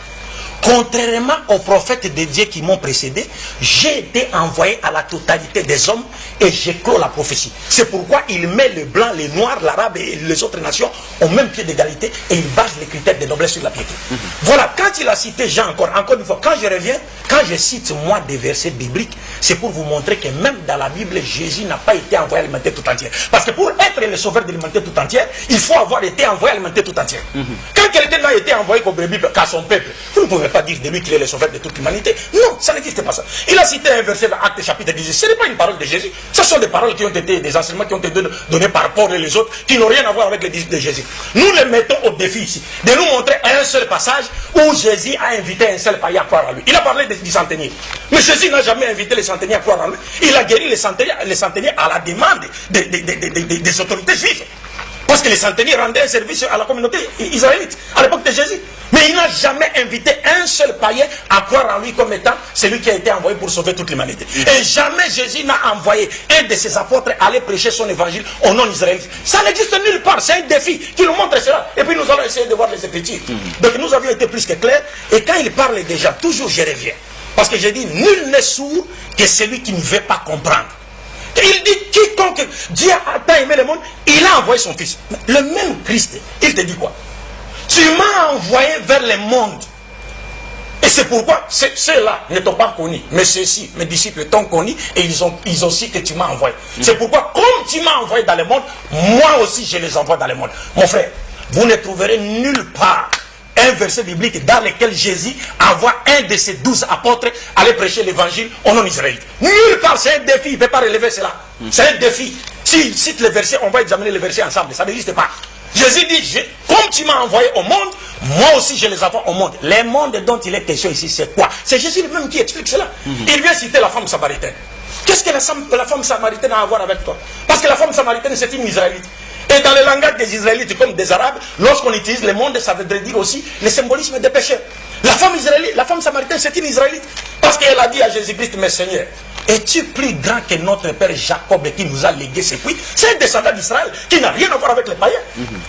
contrairement aux prophètes de Dieu qui m'ont précédé, j'ai été envoyé à la totalité des hommes et j'ai clos la prophétie. C'est pourquoi il met le blanc, les noirs, l'arabe et les autres nations au même pied d'égalité et il base les critères de noblesse sur la piété. Voilà, quand il a cité Jean encore une fois, quand je reviens, quand je cite moi des versets bibliques, c'est pour vous montrer que même dans la Bible, Jésus n'a pas été envoyé alimenter tout entière. Parce que pour être le sauveur de l'humanité tout entière, il faut avoir été envoyé alimenter tout entière. Quand quelqu'un n'a été envoyé qu'à son peuple, vous ne pouvez pas dire de lui qu'il est le sauveur de toute l'humanité. Non, ça n'existe pas ça. Il a cité un verset dans Actes chapitre 18. Ce n'est pas une parole de Jésus. Ce sont des paroles qui ont été, des enseignements qui ont été donnés par Paul et les autres, qui n'ont rien à voir avec les disciples de Jésus. Nous les mettons au défi ici, de nous montrer un seul passage où Jésus a invité un seul païen à croire en lui. Il a parlé du centenier. Mais Jésus n'a jamais invité les centeniers à croire en lui. Il a guéri les centeniers à la demande des autorités juives. Parce que les centeniers rendaient un service à la communauté israélite à l'époque de Jésus. Mais il n'a jamais invité un seul païen à croire en lui comme étant celui qui a été envoyé pour sauver toute l'humanité. Et jamais Jésus n'a envoyé un de ses apôtres aller prêcher son évangile aux non-israélites. Ça n'existe nulle part. C'est un défi qui nous montre cela. Et puis nous allons essayer de voir les Écritures. Donc nous avions été plus que clairs. Et quand il parle déjà, toujours je reviens. Parce que j'ai dit, nul n'est sourd que celui qui ne veut pas comprendre. Et il dit, quiconque Dieu a tant aimé le monde, il a envoyé son fils. Le même Christ, il te dit quoi? Tu m'as envoyé vers le monde. Et c'est pourquoi ceux-là ne t'ont pas connu. Mais ceux-ci, mes disciples, t'ont connu et ils ont su que tu m'as envoyé. C'est pourquoi, comme tu m'as envoyé dans le monde, moi aussi je les envoie dans le monde. Mon frère, vous ne trouverez nulle part un verset biblique dans lequel Jésus envoie un de ses 12 apôtres aller prêcher l'évangile aux non-israélites. Nulle part, c'est un défi, il ne peut pas relever cela. C'est un défi. S'il cite le verset, on va examiner le verset ensemble, ça n'existe pas. Jésus dit, comme tu m'as envoyé au monde, moi aussi je les envoie au monde. Les mondes dont il est question ici, c'est quoi? C'est Jésus lui-même qui explique cela. Il vient citer la femme samaritaine. Qu'est-ce que la femme samaritaine a à voir avec toi? Parce que la femme samaritaine, c'est une israélite. Et dans le langage des Israélites comme des Arabes, lorsqu'on utilise le monde, ça veut dire aussi le symbolisme des pécheurs. La femme samaritaine, c'est une Israélite. Parce qu'elle a dit à Jésus-Christ, mais Seigneur, es-tu plus grand que notre père Jacob qui nous a légué ses puits? C'est un descendant d'Israël qui n'a rien à voir avec les païens.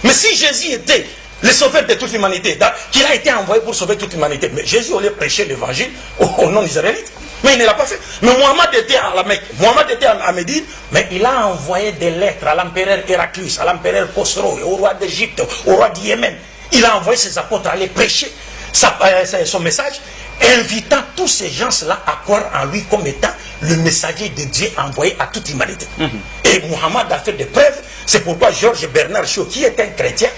Mais si Jésus était le sauveur de toute l'humanité, qu'il a été envoyé pour sauver toute l'humanité, mais Jésus allait prêcher l'évangile aux non-israélites. Mais il ne l'a pas fait. Mais Mohammed était à la Mecque, Mohammed était à Médine, mais il a envoyé des lettres à l'empereur Héraclius, à l'empereur Khosrow, au roi d'Égypte, au roi du Yémen. Il a envoyé ses apôtres aller prêcher son message. invitant tous ces gens-là à croire en lui comme étant le messager de Dieu envoyé à toute l'humanité. Et Muhammad a fait des preuves. C'est pourquoi Georges Bernard Shaw, qui est un chrétien,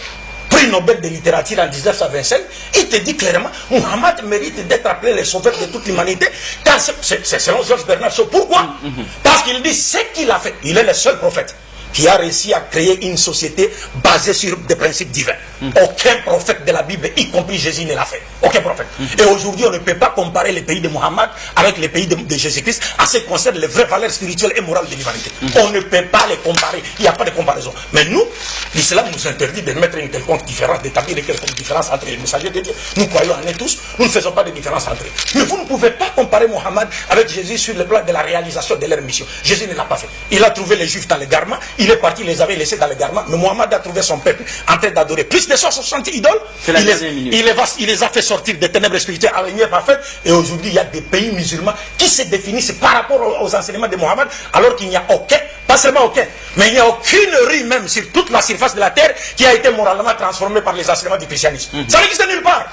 prix Nobel de littérature en 1925, il te dit clairement, Muhammad mérite d'être appelé le sauveur de toute l'humanité, car c'est selon Georges Bernard Shaw. Pourquoi? Parce qu'il dit ce qu'il a fait. Il est le seul prophète qui a réussi à créer une société basée sur des principes divins. Aucun prophète de la Bible, y compris Jésus, ne l'a fait. Aucun prophète. Et aujourd'hui, on ne peut pas comparer les pays de Muhammad avec les pays de Jésus-Christ à ce qui concerne les vraies valeurs spirituelles et morales de l'humanité. On ne peut pas les comparer. Il n'y a pas de comparaison. Mais nous, l'islam nous interdit de mettre une quelconque différence, d'établir une quelconque différence entre les messagers de Dieu. Nous croyons en eux tous, nous ne faisons pas de différence entre eux. Mais vous ne pouvez pas comparer Muhammad avec Jésus sur le plan de la réalisation de leur mission. Jésus ne l'a pas fait. Il a trouvé les Juifs dans les garments, il est parti, il les avait laissés dans les garments, mais Muhammad a trouvé son peuple en train d'adorer plus de 160 idoles. Il les a fait sortir des ténèbres spirituelles à la lumière parfaite. Et aujourd'hui, il y a des pays musulmans qui se définissent par rapport aux enseignements de Muhammad, alors qu'il n'y a aucun, pas seulement aucun, mais il n'y a aucune rue même sur toute la surface de la terre qui a été moralement transformée par les enseignements du christianisme. Ça n'existe nulle part.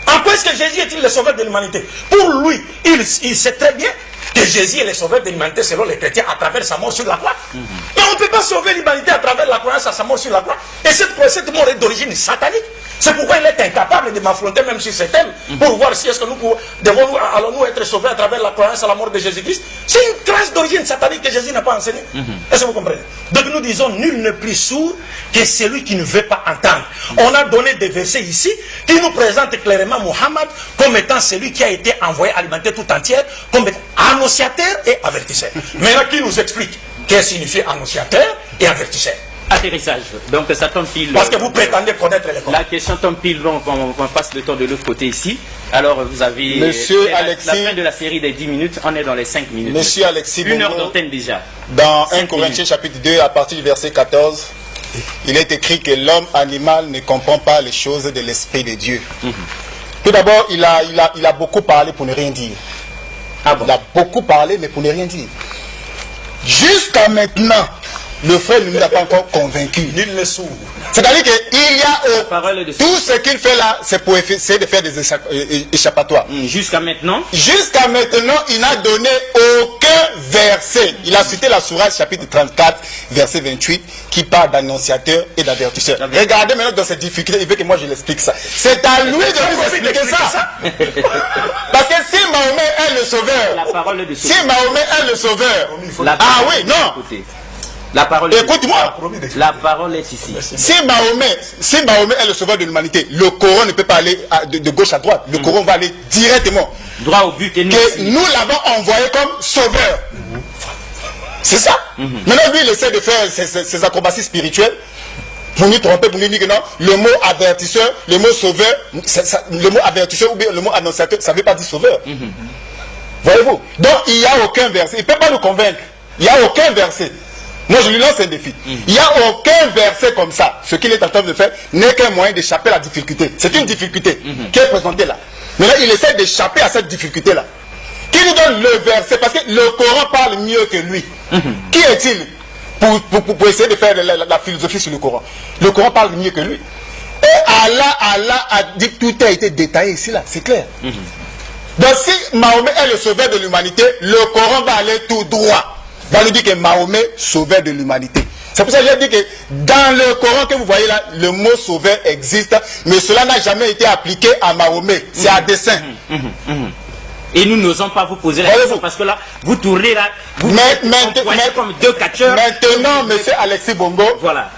En quoi est-ce que Jésus est-il le sauveur de l'humanité? Pour lui, il sait très bien que Jésus est le sauveur de l'humanité selon les chrétiens à travers sa mort sur la croix. Mais on ne peut pas sauver l'humanité à travers la croyance à sa mort sur la croix. Et cette mort est d'origine satanique. C'est pourquoi il est incapable de m'affronter même sur ce thème pour voir si est-ce que allons-nous être sauvés à travers la croyance à la mort de Jésus-Christ. C'est une grâce d'origine satanique que Jésus n'a pas enseignée. Est-ce que vous comprenez? Donc nous disons, nul n'est plus sourd que celui qui ne veut pas entendre. On a donné des versets ici qui nous présentent clairement Muhammad comme étant celui qui a été envoyé à l'humanité tout entière comme annonciateur et avertisseur. Maintenant, qui nous explique qu'est-ce que signifie annonciateur et avertisseur? Atterrissage. Donc ça tombe pile. Parce que vous prétendez connaître les La question tombe pile. On passe le temps de l'autre côté ici. Alors vous avez Monsieur Alexis, la fin de la série des 10 minutes. On est dans les 5 minutes. Monsieur Alexis, 1 heure d'antenne déjà. Dans 1 Corinthiens chapitre 2, à partir du verset 14, il est écrit que l'homme animal ne comprend pas les choses de l'Esprit de Dieu. Tout d'abord, il a beaucoup parlé pour ne rien dire. Il a beaucoup parlé, mais pour ne rien dire. Jusqu'à maintenant, le frère ne nous a pas encore convaincu. Nul ne sourd. C'est-à-dire qu'il y a tout ce qu'il fait là, c'est pour essayer de faire des échappatoires. Jusqu'à maintenant, il n'a donné aucun verset. Il a cité la sourate chapitre 34, verset 28, qui parle d'annonciateur et d'avertisseur. Regardez maintenant dans cette difficulté, il veut que moi je l'explique ça. C'est à lui de nous expliquer ça. Parce que si Mahomet est le sauveur, ah oui, non. La parole écoute-moi. La parole est ici. Si Mahomet est le sauveur de l'humanité, le Coran ne peut pas aller de gauche à droite. Le Coran va aller directement. Droit au but. Nous l'avons envoyé comme sauveur. C'est ça. Maintenant, lui, il essaie de faire ses acrobaties spirituelles pour nous tromper, pour nous dire que non, le mot avertisseur, le mot sauveur, le mot avertisseur ou bien le mot annonciateur, ça ne veut pas dire sauveur. Voyez-vous? Donc, il n'y a aucun verset. Il ne peut pas nous convaincre. Il n'y a aucun verset. Moi, je lui lance un défi. Il n'y a aucun verset comme ça. Ce qu'il est en train de faire n'est qu'un moyen d'échapper à la difficulté. C'est une difficulté qui est présentée là. Mais là, il essaie d'échapper à cette difficulté-là. Qui nous donne le verset? Parce que le Coran parle mieux que lui. Qui est-il pour essayer de faire la philosophie sur le Coran? Le Coran parle mieux que lui. Et Allah a dit que tout a été détaillé ici, là. C'est clair. Donc, si Mahomet est le sauveur de l'humanité, le Coran va aller tout droit. Va nous dire que Mahomet, sauveur de l'humanité. C'est pour ça que j'ai dit que dans le Coran que vous voyez là, le mot sauveur existe, mais cela n'a jamais été appliqué à Mahomet. C'est à dessein. Et nous n'osons pas vous poser la question parce que là, vous tournez là, vous comme deux catcheurs. Maintenant, monsieur Alexis Bongo, voilà.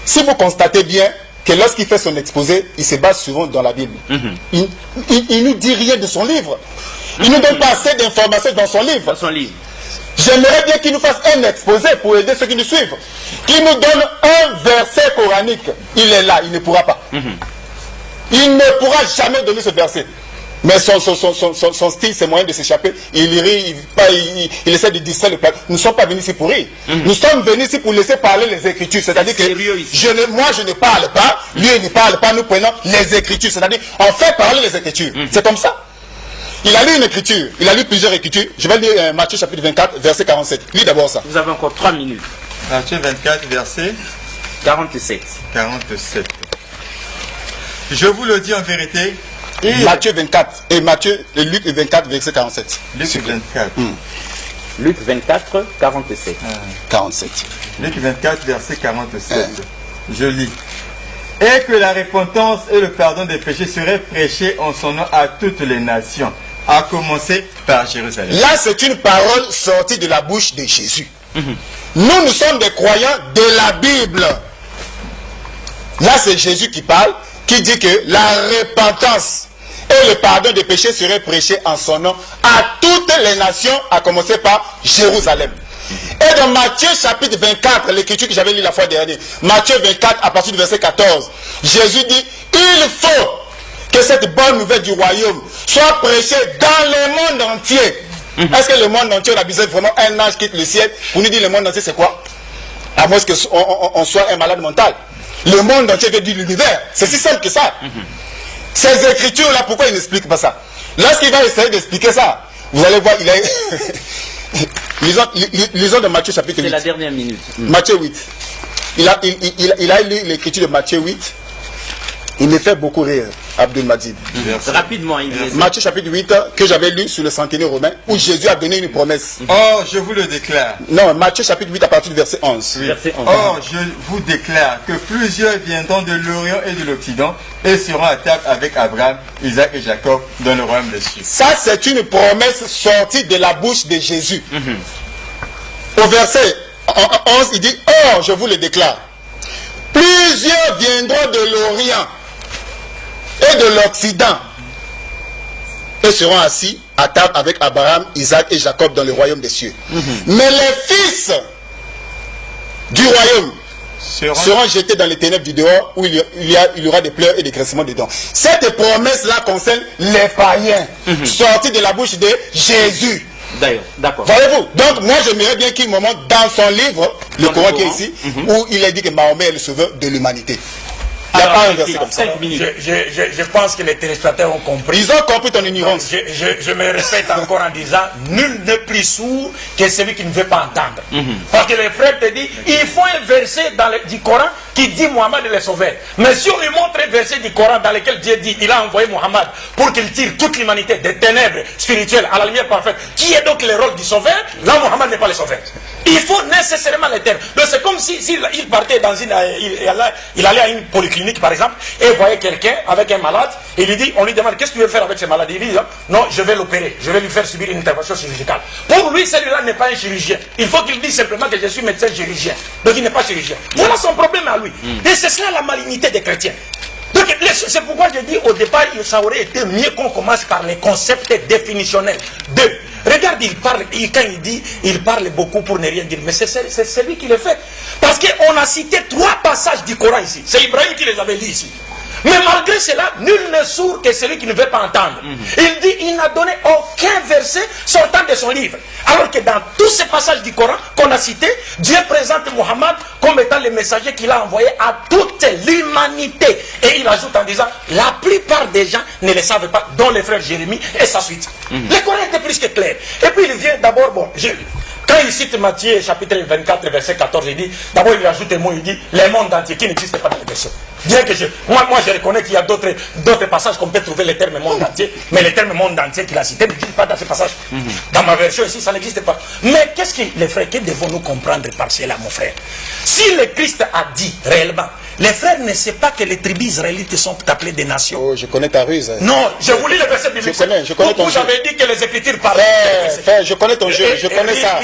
Si vous constatez bien que lorsqu'il fait son exposé, il se base souvent dans la Bible. Il ne nous dit rien de son livre. Il ne nous donne pas assez d'informations dans son livre. Dans son livre. J'aimerais bien qu'il nous fasse un exposé pour aider ceux qui nous suivent. Qu'il nous donne un verset coranique. Il est là, il ne pourra pas. Il ne pourra jamais donner ce verset. Mais son style, c'est moyen de s'échapper. Il rit, il essaie de distraire le peuple. Nous ne sommes pas venus ici pour rire. Nous sommes venus ici pour laisser parler les Écritures. C'est-à-dire que moi, je ne parle pas, lui, il ne parle pas. Nous prenons les Écritures. C'est-à-dire, on fait parler les Écritures. C'est comme ça. Il a lu une écriture, il a lu plusieurs écritures. Je vais lire Matthieu chapitre 24, verset 47. Lis d'abord ça. Vous avez encore 3 minutes. Matthieu 24, verset 47. 47. Je vous le dis en vérité, Matthieu 24 et Luc 24, verset 47. Luc 24. Luc 24, 47. 47. Luc 24, verset 47. Je lis. Et que la repentance et le pardon des péchés seraient prêchés en son nom à toutes les nations, à commencer par Jérusalem. Là, c'est une parole sortie de la bouche de Jésus. Nous sommes des croyants de la Bible. Là, c'est Jésus qui parle, qui dit que la repentance et le pardon des péchés seraient prêchés en son nom à toutes les nations, à commencer par Jérusalem. Et dans Matthieu chapitre 24, l'écriture que j'avais lu la fois dernière, Matthieu 24 à partir du verset 14, Jésus dit, il faut que cette bonne nouvelle du royaume soit prêchée dans le monde entier. Est-ce que le monde entier, on a besoin vraiment un ange quitte le ciel pour nous dire le monde entier c'est quoi? À moins qu'on soit un malade mental. Le monde entier veut dire l'univers. C'est si simple que ça. Ces écritures-là, pourquoi il n'explique pas ça? Lorsqu'il va essayer d'expliquer ça, vous allez voir, il a... lisons de Matthieu chapitre 8. C'est la dernière minute. Matthieu 8. Il a lu l'écriture de Matthieu 8. Il me fait beaucoup rire, Abdul Majid. Rapidement, Matthieu chapitre 8, que j'avais lu sur le centenaire romain, où Jésus a donné une promesse. Or, je vous le déclare. Non, Matthieu chapitre 8 à partir du verset 11. Oui. Or, je vous déclare que plusieurs viendront de l'Orient et de l'Occident et seront à table avec Abraham, Isaac et Jacob dans le royaume des cieux. Ça, c'est une promesse sortie de la bouche de Jésus. Au verset 11, il dit, or, je vous le déclare, plusieurs viendront de l'Orient et de l'Occident et seront assis à table avec Abraham, Isaac et Jacob dans le royaume des cieux. Mais les fils du royaume seront jetés dans les ténèbres du dehors où il y aura des pleurs et des graissements dedans. Cette promesse-là concerne les païens sortis de la bouche de Jésus. D'ailleurs, d'accord. Voyez-vous? Donc moi j'aimerais bien qu'il me montre dans son livre, le Coran qui est ici, où il a dit que Mahomet est le sauveur de l'humanité. Il n'y a pas un verset comme ça. Je pense que les téléspectateurs ont compris. Ils ont compris ton ignorance. Je me répète encore en disant, nul n'est plus sourd que celui qui ne veut pas entendre. Parce que les frères te disent, il faut un verset du Coran qui dit Mohammed est le sauveur. Mais si on lui montre un verset du Coran dans lequel Dieu dit, il a envoyé Mohammed pour qu'il tire toute l'humanité des ténèbres spirituelles à la lumière parfaite, qui est donc le rôle du sauveur? Là, Mohammed n'est pas le sauveur. Il faut nécessairement les termes. Donc c'est comme s'il partait dans il allait à une polyclinique par exemple, et voyait quelqu'un avec un malade, et il lui dit, on lui demande, qu'est-ce que tu veux faire avec ce malade? Il dit, non, je vais l'opérer, je vais lui faire subir une intervention chirurgicale. Pour lui, celui-là n'est pas un chirurgien. Il faut qu'il dise simplement que je suis médecin chirurgien. Donc il n'est pas chirurgien. Voilà son problème à lui. Et c'est cela la malignité des chrétiens. Donc c'est pourquoi je dis au départ, ça aurait été mieux qu'on commence par les concepts définitionnels. Regarde, quand il dit, il parle beaucoup pour ne rien dire. Mais c'est lui qui le fait. Parce qu'on a cité 3 passages du Coran ici. C'est Ibrahim qui les avait lus ici. Mais malgré cela, nul n'est sourd que celui qui ne veut pas entendre. Il dit, il n'a donné aucun verset sortant de son livre. Alors que dans tous ces passages du Coran qu'on a cités, Dieu présente Mohammed comme étant le messager qu'il a envoyé à toute l'humanité. Et il ajoute en disant, la plupart des gens ne le savent pas, dont les frères Jérémie et sa suite. Le Coran était plus que clair. Et puis il vient d'abord, quand il cite Matthieu chapitre 24, verset 14, il dit, d'abord il ajoute un mot, il dit, le monde entier, qui n'existe pas dans les versets. Bien que moi je reconnais qu'il y a d'autres passages qu'on peut trouver le terme monde entier, mais le terme monde entier qu'il a cité n'existe pas dans ces passages. Dans ma version ici, ça n'existe pas. Mais qu'est-ce que les frères, que devons-nous comprendre par cela, mon frère? Si le Christ a dit réellement, les frères ne savent pas que les tribus israélites sont appelées des nations. Oh, je connais ta ruse. Hein. Non, je vous lis le verset biblique. Je connais ton jeu. Vous avez dit que les Écritures parlaient. Je connais ton jeu, je connais ça.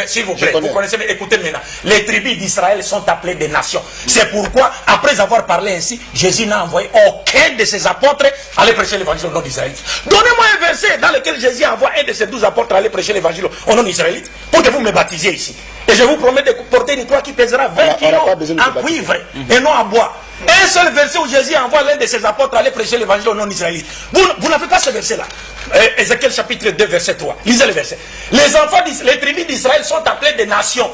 S'il vous plaît, vous connaissez, mais écoutez maintenant. Les tribus d'Israël sont appelées des nations. C'est pourquoi, après avoir parlé ainsi, Jésus n'a envoyé aucun de ses apôtres aller prêcher l'évangile au nom d'Israël. Donnez-moi un verset dans lequel Jésus envoie un de ses 12 apôtres aller prêcher l'évangile au nom d'Israélite pour que vous me baptisiez ici. Et je vous promets de porter une croix qui pèsera 20 kilos en cuivre et non en bois. Un seul verset où Jésus envoie l'un de ses apôtres aller prêcher l'évangile au nom d'Israélite. Vous n'avez pas ce verset-là. Ézéchiel chapitre 2, verset 3. Lisez le verset. Les tribus d'Israël sont appelées des nations.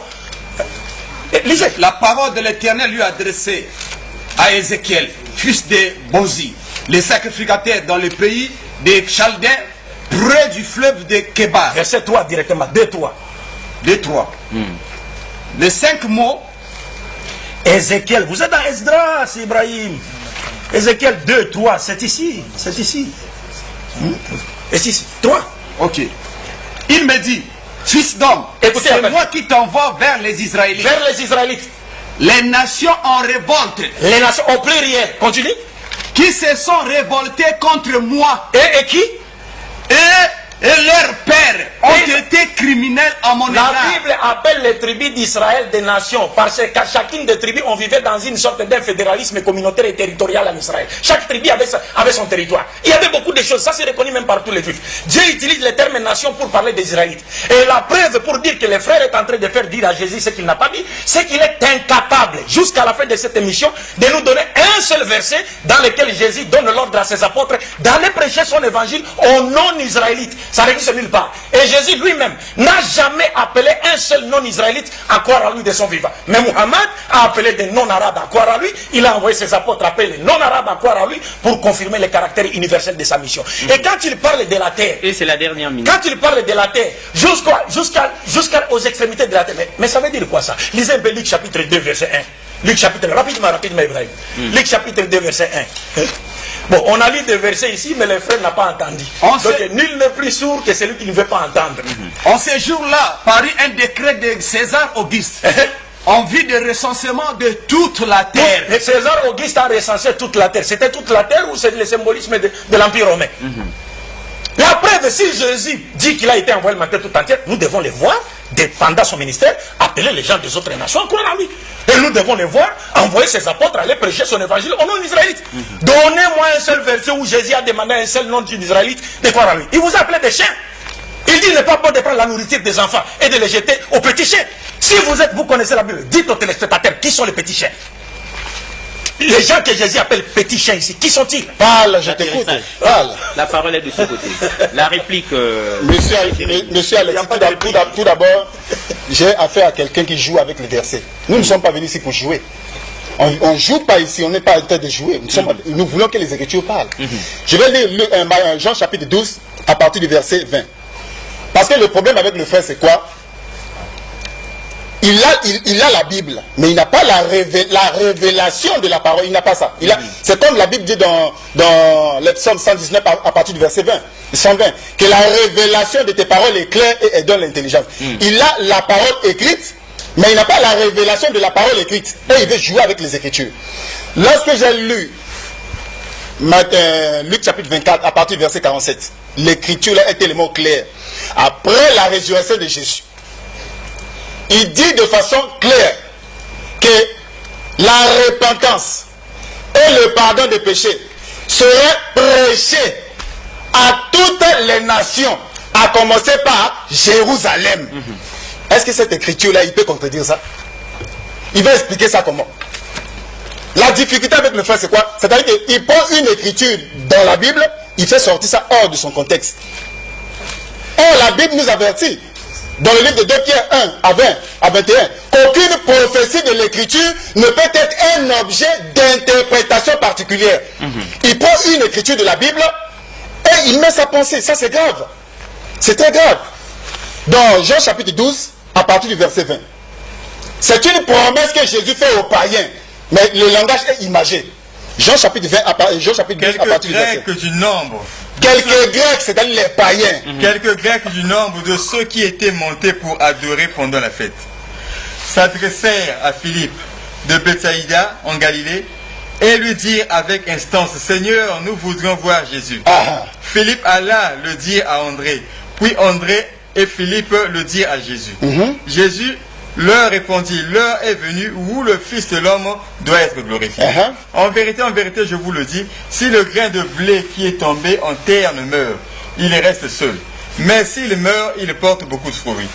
Lisez. La parole de l'Éternel lui a adressée à Ézéchiel, fils de Bozi, les sacrificateurs dans le pays des Chaldéens, près du fleuve de Kébar. Verset 3 directement, 2-3. 2-3. Les 5 mots. Ézéchiel, vous êtes dans Esdras, Ibrahim. Ézéchiel 2-3, c'est ici. C'est ici. Et 6, 3. Ok. Il me dit, fils d'homme, Écoutez, c'est après. moi qui t'envoie vers les Israélites. Vers les Israélites. Les nations en révolte, Les nations au pluriel. Continue. qui se sont révoltées contre moi. Et qui? Et leurs pères ont été criminels à mon La égard. Bible appelle les tribus d'Israël des nations parce qu'à chacune des tribus, on vivait dans une sorte d'un fédéralisme communautaire et territorial en Israël. Chaque tribu avait son territoire. Il y avait beaucoup de choses, ça c'est reconnu même par tous les juifs. Dieu utilise le terme nation pour parler des Israélites. Et la preuve pour dire que le frère est en train de faire dire à Jésus ce qu'il n'a pas dit, c'est qu'il est incapable, jusqu'à la fin de cette émission, de nous donner un seul verset dans lequel Jésus donne l'ordre à ses apôtres d'aller prêcher son évangile aux non-israélites. Ça n'existe nulle part. Et Jésus lui-même n'a jamais appelé un seul non-israélite à croire à lui de son vivant. Mais Muhammad a appelé des non-arabes à croire à lui. Il a envoyé ses apôtres appeler les non-arabes à croire à lui pour confirmer le caractère universel de sa mission. Et quand il parle de la terre, Et c'est la dernière minute. quand il parle de la terre, jusqu'aux extrémités de la terre, mais ça veut dire quoi ça? Lisez un peu Luc chapitre 2 verset 1. Luc chapitre, rapidement Ibrahim. Luc chapitre 2 verset 1. Bon, on a lu des versets ici, mais le frère n'a pas entendu. Donc nul n'est plus sourd que celui qui ne veut pas entendre. En ces jours-là, parut un décret de César Auguste en vue de recensement de toute la terre. Et César Auguste a recensé toute la terre. C'était toute la terre ou c'est le symbolisme de l'Empire romain? La preuve, si Jésus dit qu'il a été envoyé le matin tout entier, nous devons le voir, pendant son ministère, appeler les gens des autres nations à croire à lui. Et nous devons le voir, envoyer ses apôtres, aller prêcher son évangile aux non-israélites. Donnez-moi un seul verset où Jésus a demandé à un seul non-israélite de croire à lui. Il vous a appelé des chiens. Il dit, il n'est pas bon de prendre la nourriture des enfants et de les jeter aux petits chiens. Si vous connaissez la Bible, dites aux téléspectateurs qui sont les petits chiens. Les gens que Jésus appelle petits chiens ici, qui sont-ils? Parle, je t'écoute. Parle. La parole est de ce côté. La réplique. Monsieur Alex, tout d'abord, j'ai affaire à quelqu'un qui joue avec les versets. Nous ne sommes pas venus ici pour jouer. On ne joue pas ici, on n'est pas en train de jouer. Nous voulons que les Écritures parlent. Je vais lire Jean chapitre 12 à partir du verset 20. Parce que le problème avec le frère, c'est quoi? Il a la Bible, mais il n'a pas la révélation de la parole. Il n'a pas ça. C'est comme la Bible dit dans le psaume 119 à partir du verset 120, que la révélation de tes paroles est claire et elle donne l'intelligence. Il a la parole écrite, mais il n'a pas la révélation de la parole écrite. Et il veut jouer avec les Écritures. Lorsque j'ai lu Luc chapitre 24 à partir du verset 47, l'Écriture là est tellement claire. Après la résurrection de Jésus, il dit de façon claire que la repentance et le pardon des péchés seraient prêchés à toutes les nations, à commencer par Jérusalem. Est-ce que cette écriture-là, il peut contredire ça? Il va expliquer ça comment? La difficulté avec le frère, c'est quoi? C'est-à-dire qu'il prend une écriture dans la Bible, il fait sortir ça hors de son contexte. Or, la Bible nous avertit, dans le livre de 2 Pierre 1 à 20 à 21, qu'aucune prophétie de l'écriture ne peut être un objet d'interprétation particulière. Il prend une écriture de la Bible et il met sa pensée. Ça, c'est grave. C'est très grave. Dans Jean chapitre 12, à partir du verset 20, c'est une promesse que Jésus fait aux païens, mais le langage est imagé. Jean chapitre 20, Jean chapitre 12, à partir du verset. Quelques Grecs du nombre. Quelques Grecs, c'est-à-dire les païens. Quelques Grecs du nombre de ceux qui étaient montés pour adorer pendant la fête s'adressèrent à Philippe de Bethsaïda en Galilée et lui dirent avec instance, Seigneur, nous voudrions voir Jésus. Philippe alla le dire à André, puis André et Philippe le dirent à Jésus. Jésus leur répondit, l'heure est venue où le Fils de l'homme doit être glorifié. En vérité, je vous le dis, si le grain de blé qui est tombé en terre ne meurt, il reste seul. Mais s'il meurt, il porte beaucoup de fruits.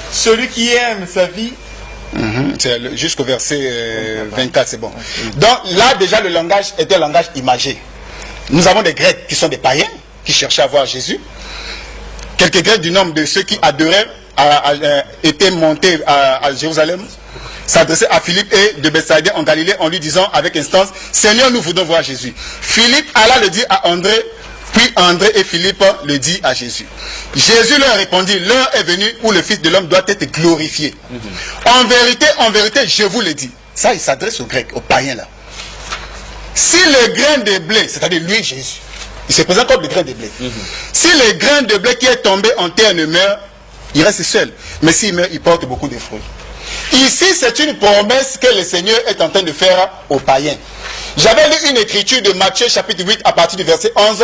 Celui qui aime sa vie... Jusqu'au verset 24, c'est bon. Donc là, déjà, le langage est un langage imagé. Nous avons des Grecs qui sont des païens, qui cherchaient à voir Jésus. Quelques Grecs du nombre de ceux qui adoraient étaient montés à Jérusalem, s'adressaient à Philippe et de Bethsaïda en Galilée en lui disant avec instance, Seigneur, nous voulons voir Jésus. Philippe alla le dire à André, puis André et Philippe le dit à Jésus. Jésus leur répondit, l'heure est venue où le Fils de l'homme doit être glorifié. En vérité, je vous le dis. Ça, il s'adresse aux Grecs, aux païens là. Si le grain de blé, c'est-à-dire lui, Jésus, Il se présente comme le grain de blé. Si le grain de blé qui est tombé en terre ne meurt, il reste seul. Mais s'il meurt, il porte beaucoup de fruits. Ici, c'est une promesse que le Seigneur est en train de faire aux païens. J'avais lu une écriture de Matthieu chapitre 8 à partir du verset 11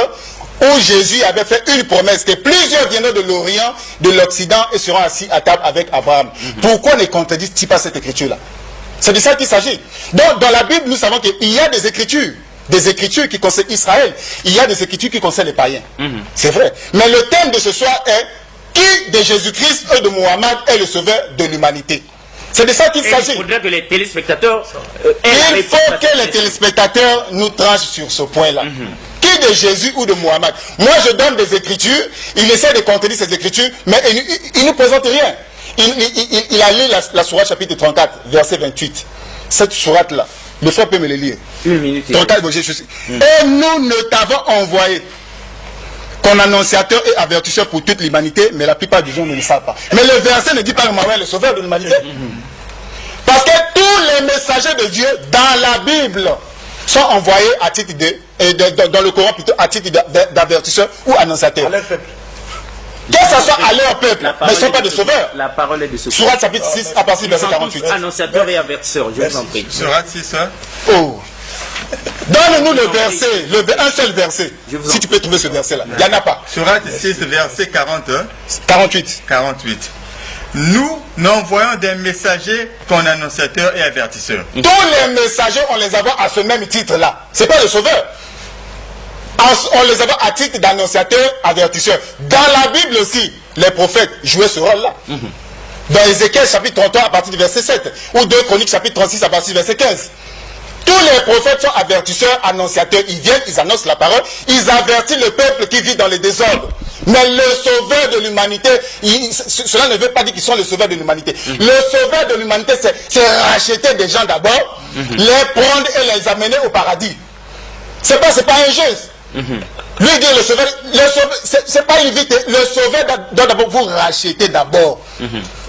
où Jésus avait fait une promesse que plusieurs viendront de l'Orient, de l'Occident et seront assis à table avec Abraham. Pourquoi ne contredisent-ils pas cette écriture-là? C'est de ça qu'il s'agit. Donc, dans la Bible, nous savons qu'il y a des écritures qui concernent Israël. Il y a des écritures qui concernent les païens. C'est vrai. Mais le thème de ce soir est qui de Jésus-Christ et de Mohammed est le sauveur de l'humanité. C'est de ça qu'il s'agit. Il faudrait que les téléspectateurs... il faut que les téléspectateurs nous tranchent sur ce point-là. Qui de Jésus ou de Mohammed? Moi, je donne des écritures, il essaie de contredire ces écritures, mais il ne présente rien. Il a lu la sourate chapitre 34, verset 28. Cette sourate-là, le frère peut me le lire. 1 minute. 34, et nous ne t'avons envoyé comme annonciateur et avertisseur pour toute l'humanité, mais la plupart des gens ne le savent pas. Mais le verset ne dit pas que Mohammed est le sauveur de l'humanité. Parce que tous les messagers de Dieu dans la Bible sont envoyés à titre dans le Coran plutôt à titre d'avertisseur ou annonciateur. À leur peuple. Que ce soit à leur peuple, mais ils ne sont pas des sauveurs. La parole est de ce Sourate chapitre 6 à partir du verset 48. Annonciateur et avertisseur, je vous en prie. Sourate 6, hein? Oh. Donne-nous le verset, un seul verset. Si tu peux trouver ce verset-là. Il n'y en a pas. Sourate 6, verset 41. 48. 48. Nous n'envoyons des messagers qu'en annonciateurs et avertisseurs. Tous les messagers, on les a à ce même titre-là. Ce n'est pas le sauveur. On les a à titre d'annonciateurs, avertisseurs. Dans la Bible aussi, les prophètes jouaient ce rôle-là. Dans Ézéchiel chapitre 33 à partir du verset 7, ou 2 Chroniques chapitre 36 à partir du verset 15. Tous les prophètes sont avertisseurs, annonciateurs. Ils viennent, ils annoncent la parole, ils avertissent le peuple qui vit dans les désordres. Mais le sauveur de l'humanité, cela ne veut pas dire qu'ils sont le sauveur de l'humanité. Le sauveur de l'humanité, c'est racheter des gens d'abord, les prendre et les amener au paradis. C'est pas injuste. Lui dire le sauveur, c'est pas une vie. Le sauveur doit d'abord vous racheter d'abord.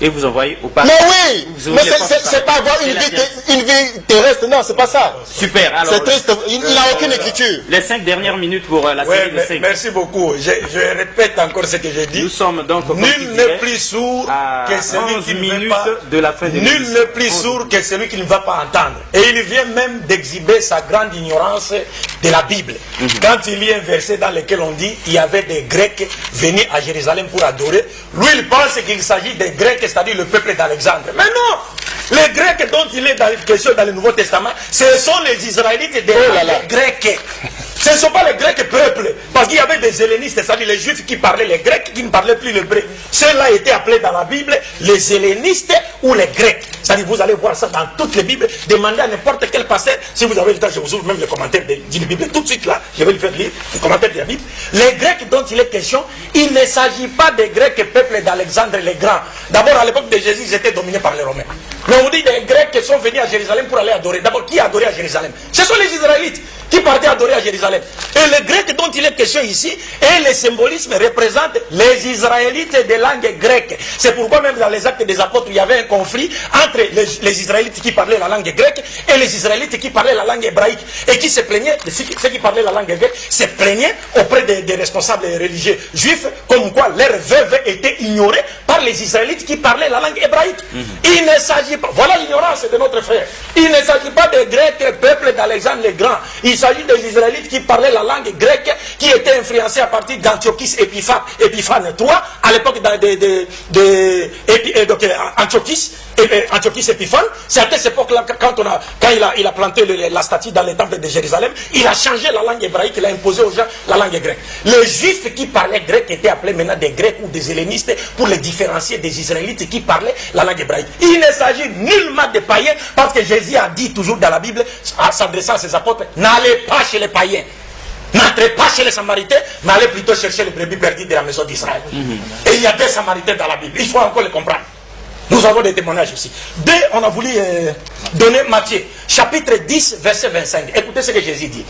Et vous envoyer au paradis. Mais oui, mais c'est pas avoir une vie terrestre, non, c'est pas ça. Super, alors. C'est triste, il n'a aucune écriture. Les 5 dernières minutes pour la série de 5. Merci beaucoup. Je répète encore ce que j'ai dit. Nous sommes donc nul n'est plus sourd que celui qui ne veut pas. De la fin de nul n'est plus sourd que celui qui ne va pas entendre. Et il vient même d'exhiber sa grande ignorance de la Bible. Quand il lit un verset dans lequel on dit il y avait des Grecs venus à Jérusalem pour adorer, lui il pense qu'il s'agit des Grecs, c'est-à-dire le peuple d'Alexandre. Mais non, les Grecs dont il est question dans le Nouveau Testament, ce sont les Israélites des Grecs. Ce ne sont pas les Grecs peuple, parce qu'il y avait des hellénistes, c'est-à-dire les Juifs qui parlaient les Grecs, qui ne parlaient plus l'hébreu. Ceux-là étaient appelés dans la Bible les hellénistes ou les Grecs. C'est-à-dire vous allez voir ça dans toutes les Bibles. Demandez à n'importe quel pasteur, si vous avez le temps, je vous ouvre même le commentaire de la Bible tout de suite là, je vais lui faire lire le commentaire de la Bible. Les Grecs dont il est question, il ne s'agit pas des Grecs peuple d'Alexandre le Grand. D'abord à l'époque de Jésus, ils étaient dominés par les Romains. Mais on dit des Grecs qui sont venus à Jérusalem pour aller adorer. D'abord, qui adorait à Jérusalem? Ce sont les Israélites qui partaient adorer à Jérusalem. Et les Grecs dont il est question ici, et le symbolisme représente les Israélites de langue grecque. C'est pourquoi même dans les actes des apôtres, il y avait un conflit entre les Israélites qui parlaient la langue grecque et les Israélites qui parlaient la langue hébraïque. Et qui se plaignaient, ceux qui parlaient la langue grecque, se plaignaient auprès des responsables religieux juifs, comme quoi leurs veuves étaient ignorées par les Israélites qui parlaient la langue hébraïque. Il ne s'agit pas, voilà l'ignorance de notre frère. Il ne s'agit pas des Grecs, peuple d'Alexandre le Grand. Il s'agit des Israélites qui parlaient la langue grecque, qui étaient influencés à partir d'Antiochus Épiphane III, à l'époque Antiochus Épiphane. C'est à cette époque-là, quand il a planté la statue dans le temple de Jérusalem, il a changé la langue hébraïque, il a imposé aux gens la langue grecque. Les Juifs qui parlaient grec étaient appelés maintenant des Grecs ou des hellénistes pour les différencier des Israélites qui parlaient la langue hébraïque. Il ne s'agit nullement des païens, parce que Jésus a dit toujours dans la Bible, en s'adressant à ses apôtres, n'allez pas chez les païens. N'entrez pas chez les Samaritains, mais allez plutôt chercher les brebis perdues de la maison d'Israël. Et il y a des Samaritains dans la Bible. Il faut encore les comprendre. Nous avons des témoignages ici. On a voulu donner Matthieu, chapitre 10, verset 25. Écoutez ce que Jésus dit.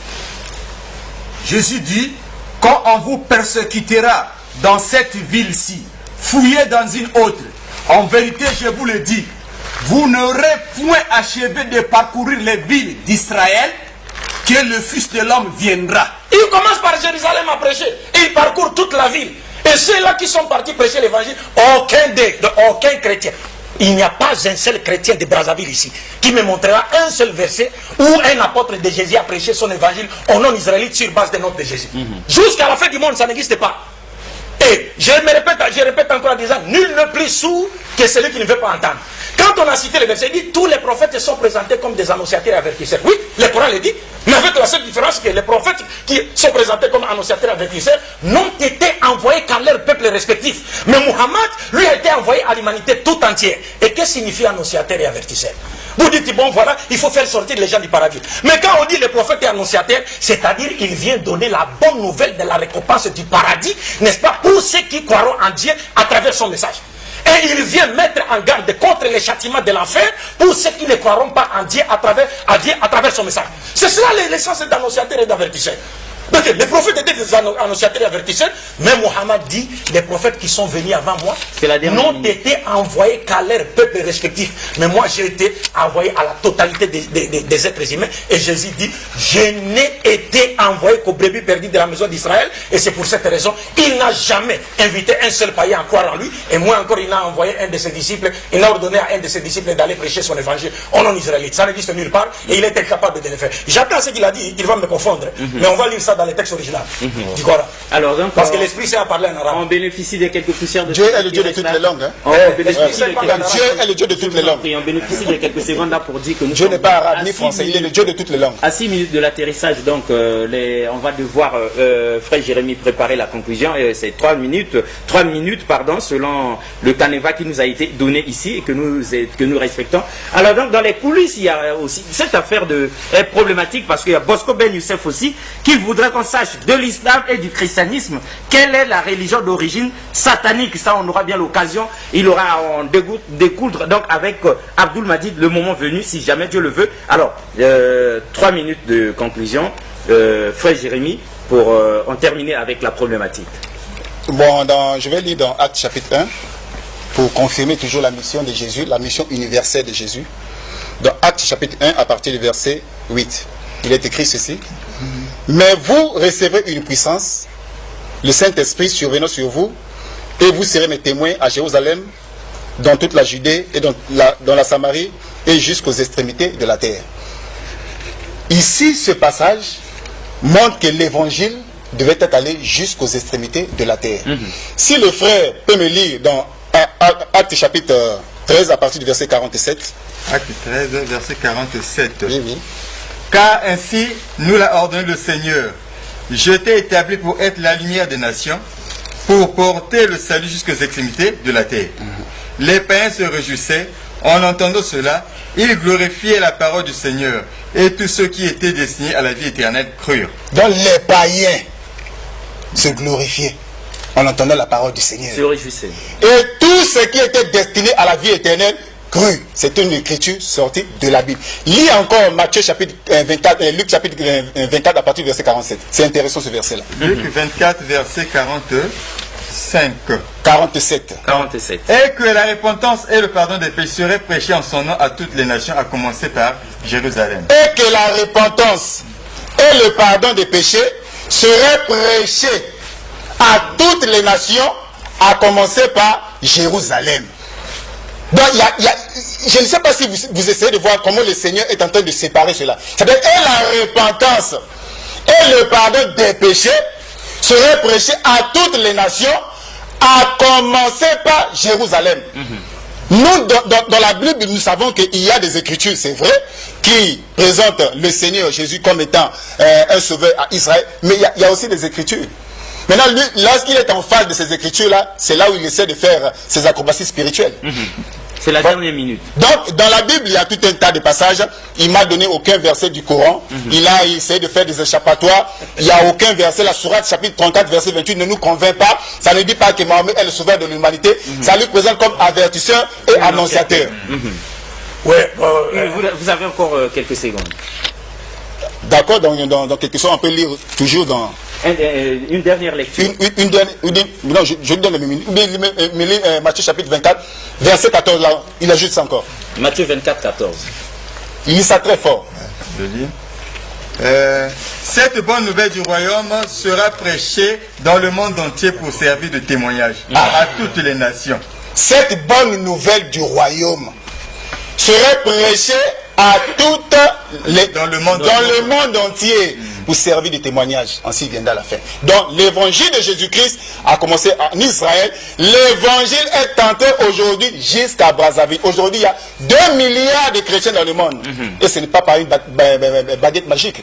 Jésus dit, quand on vous persécutera dans cette ville-ci, fouillez dans une autre. En vérité, je vous le dis, vous n'aurez point achevé de parcourir les villes d'Israël que le Fils de l'homme viendra. Il commence par à Jérusalem à prêcher. Il parcourt toute la ville. Et ceux-là qui sont partis prêcher l'évangile, aucun chrétien. Il n'y a pas un seul chrétien de Brazzaville ici qui me montrera un seul verset où un apôtre de Jésus a prêché son évangile au non-israélite sur base des notes de Jésus. Jusqu'à la fin du monde, ça n'existe pas. Et je répète encore en disant, nul ne plus sourd que celui qui ne veut pas entendre. Quand on a cité le verset, il dit, tous les prophètes sont présentés comme des annonciateurs et avertisseurs. Oui, le Coran le dit, mais avec la seule différence que les prophètes qui sont présentés comme annonciateurs et avertisseurs n'ont été envoyés qu'à leur peuple respectif. Mais Muhammad, lui, a été envoyé à l'humanité tout entière. Et qu'est-ce que signifie annonciateur et avertisseur? Vous dites, bon voilà, il faut faire sortir les gens du paradis. Mais quand on dit le prophète et annonciateur, c'est-à-dire il vient donner la bonne nouvelle de la récompense du paradis, n'est-ce pas, pour ceux qui croiront en Dieu à travers son message. Et il vient mettre en garde contre les châtiments de l'enfer pour ceux qui ne croiront pas en Dieu à travers son message. C'est cela l'essence d'annonciateur et d'avertisseur. Donc les prophètes étaient des annonciateurs et avertisseurs, mais Muhammad dit, les prophètes qui sont venus avant moi n'ont été envoyés qu'à leur peuple respectif. Mais moi j'ai été envoyé à la totalité des êtres humains. Et Jésus dit, je n'ai été envoyé qu'aux brebis perdues de la maison d'Israël. Et c'est pour cette raison, il n'a jamais invité un seul païen à croire en lui. Et moi encore, il a envoyé un de ses disciples, il a ordonné à un de ses disciples d'aller prêcher son évangile au non-israélite. Ça n'existe nulle part et il est incapable de le faire. J'attends ce qu'il a dit, il va me confondre. Mais on va lire ça dans les textes originaux du Coran. Alors, donc, parce que l'Esprit sait à parler en arabe. On bénéficie de quelques poussières de... Dieu est le Dieu de toutes les langues. Hein? Dieu est le Dieu de toutes les langues. On bénéficie de quelques secondes là pour dire que nous Dieu n'est pas arabe ni français, il est le Dieu de toutes les langues. À 6 minutes de l'atterrissage, donc, on va devoir, frère Jérémie, préparer la conclusion. C'est 3 minutes, selon le canevas qui nous a été donné ici et que nous respectons. Alors, donc, dans les coulisses, il y a aussi cette affaire est problématique parce qu'il y a Bosco Ben Youssef aussi qui voudrait qu'on sache de l'islam et du christianisme quelle est la religion d'origine satanique. Ça, on aura bien l'occasion. Il aura à en découdre donc avec Abdul Majid le moment venu, si jamais Dieu le veut. Alors, 3 minutes de conclusion, frère Jérémie, pour en terminer avec la problématique. Bon, je vais lire dans Actes chapitre 1 pour confirmer toujours la mission de Jésus, la mission universelle de Jésus. Dans Actes chapitre 1 à partir du verset 8, il est écrit ceci. Mais vous recevrez une puissance, le Saint-Esprit survenant sur vous, et vous serez mes témoins à Jérusalem, dans toute la Judée et dans la Samarie et jusqu'aux extrémités de la terre. Ici, ce passage montre que l'évangile devait être allé jusqu'aux extrémités de la terre. Si le frère peut me lire dans Actes chapitre 13 à partir du verset 47. Acte 13, verset 47. Oui, oui. Car ainsi nous l'a ordonné le Seigneur. Je t'ai établi pour être la lumière des nations, pour porter le salut jusqu'aux extrémités de la terre. Les païens se réjouissaient en entendant cela, ils glorifiaient la parole du Seigneur, et tous ceux qui étaient destinés à la vie éternelle crurent. Donc les païens se glorifiaient en entendant la parole du Seigneur. Se réjouissaient. Et tous ceux qui étaient destinés à la vie éternelle crurent. C'est une écriture sortie de la Bible. Lis encore Matthieu chapitre 24, Luc chapitre 24 à partir du verset 47. C'est intéressant ce verset-là. Luc 24, verset 45. 47. Et que la repentance et le pardon des péchés seraient prêchés en son nom à toutes les nations, à commencer par Jérusalem. Et que la repentance et le pardon des péchés seraient prêchés à toutes les nations, à commencer par Jérusalem. Donc, je ne sais pas si vous essayez de voir comment le Seigneur est en train de séparer cela. C'est-à-dire que la repentance et le pardon des péchés seraient prêchés à toutes les nations, à commencer par Jérusalem. Nous, dans la Bible, nous savons qu'il y a des écritures, c'est vrai, qui présentent le Seigneur Jésus comme étant un sauveur à Israël, mais il y a aussi des écritures. Maintenant, lui, lorsqu'il est en face de ces écritures-là, c'est là où il essaie de faire ses acrobaties spirituelles. C'est la dernière minute. Donc, dans la Bible, il y a tout un tas de passages. Il m'a donné aucun verset du Coran. Il a essayé de faire des échappatoires. Il n'y a aucun verset. La sourate chapitre 34, verset 28 ne nous convainc pas. Ça ne dit pas que Mahomet est le sauveur de l'humanité. Ça lui présente comme avertisseur et annonciateur. Ouais, vous avez encore quelques secondes. D'accord, dans quelque chose, on peut lire toujours dans... Une dernière lecture. Non, je lui donne le minute. Matthieu chapitre 24, verset 14, là, il ajoute ça encore. Matthieu 24, 14. Il lit ça très fort. Je lis. Cette bonne nouvelle du royaume sera prêchée dans le monde entier pour servir de témoignage à toutes les nations. Cette bonne nouvelle du royaume serait prêchée à toutes les, dans le monde entier pour servir de témoignage. Ainsi viendra la fin. Donc l'évangile de Jésus-Christ a commencé en Israël. L'évangile est tenté aujourd'hui jusqu'à Brazzaville. Aujourd'hui, il y a 2 milliards de chrétiens dans le monde. Et ce n'est pas par une baguette magique.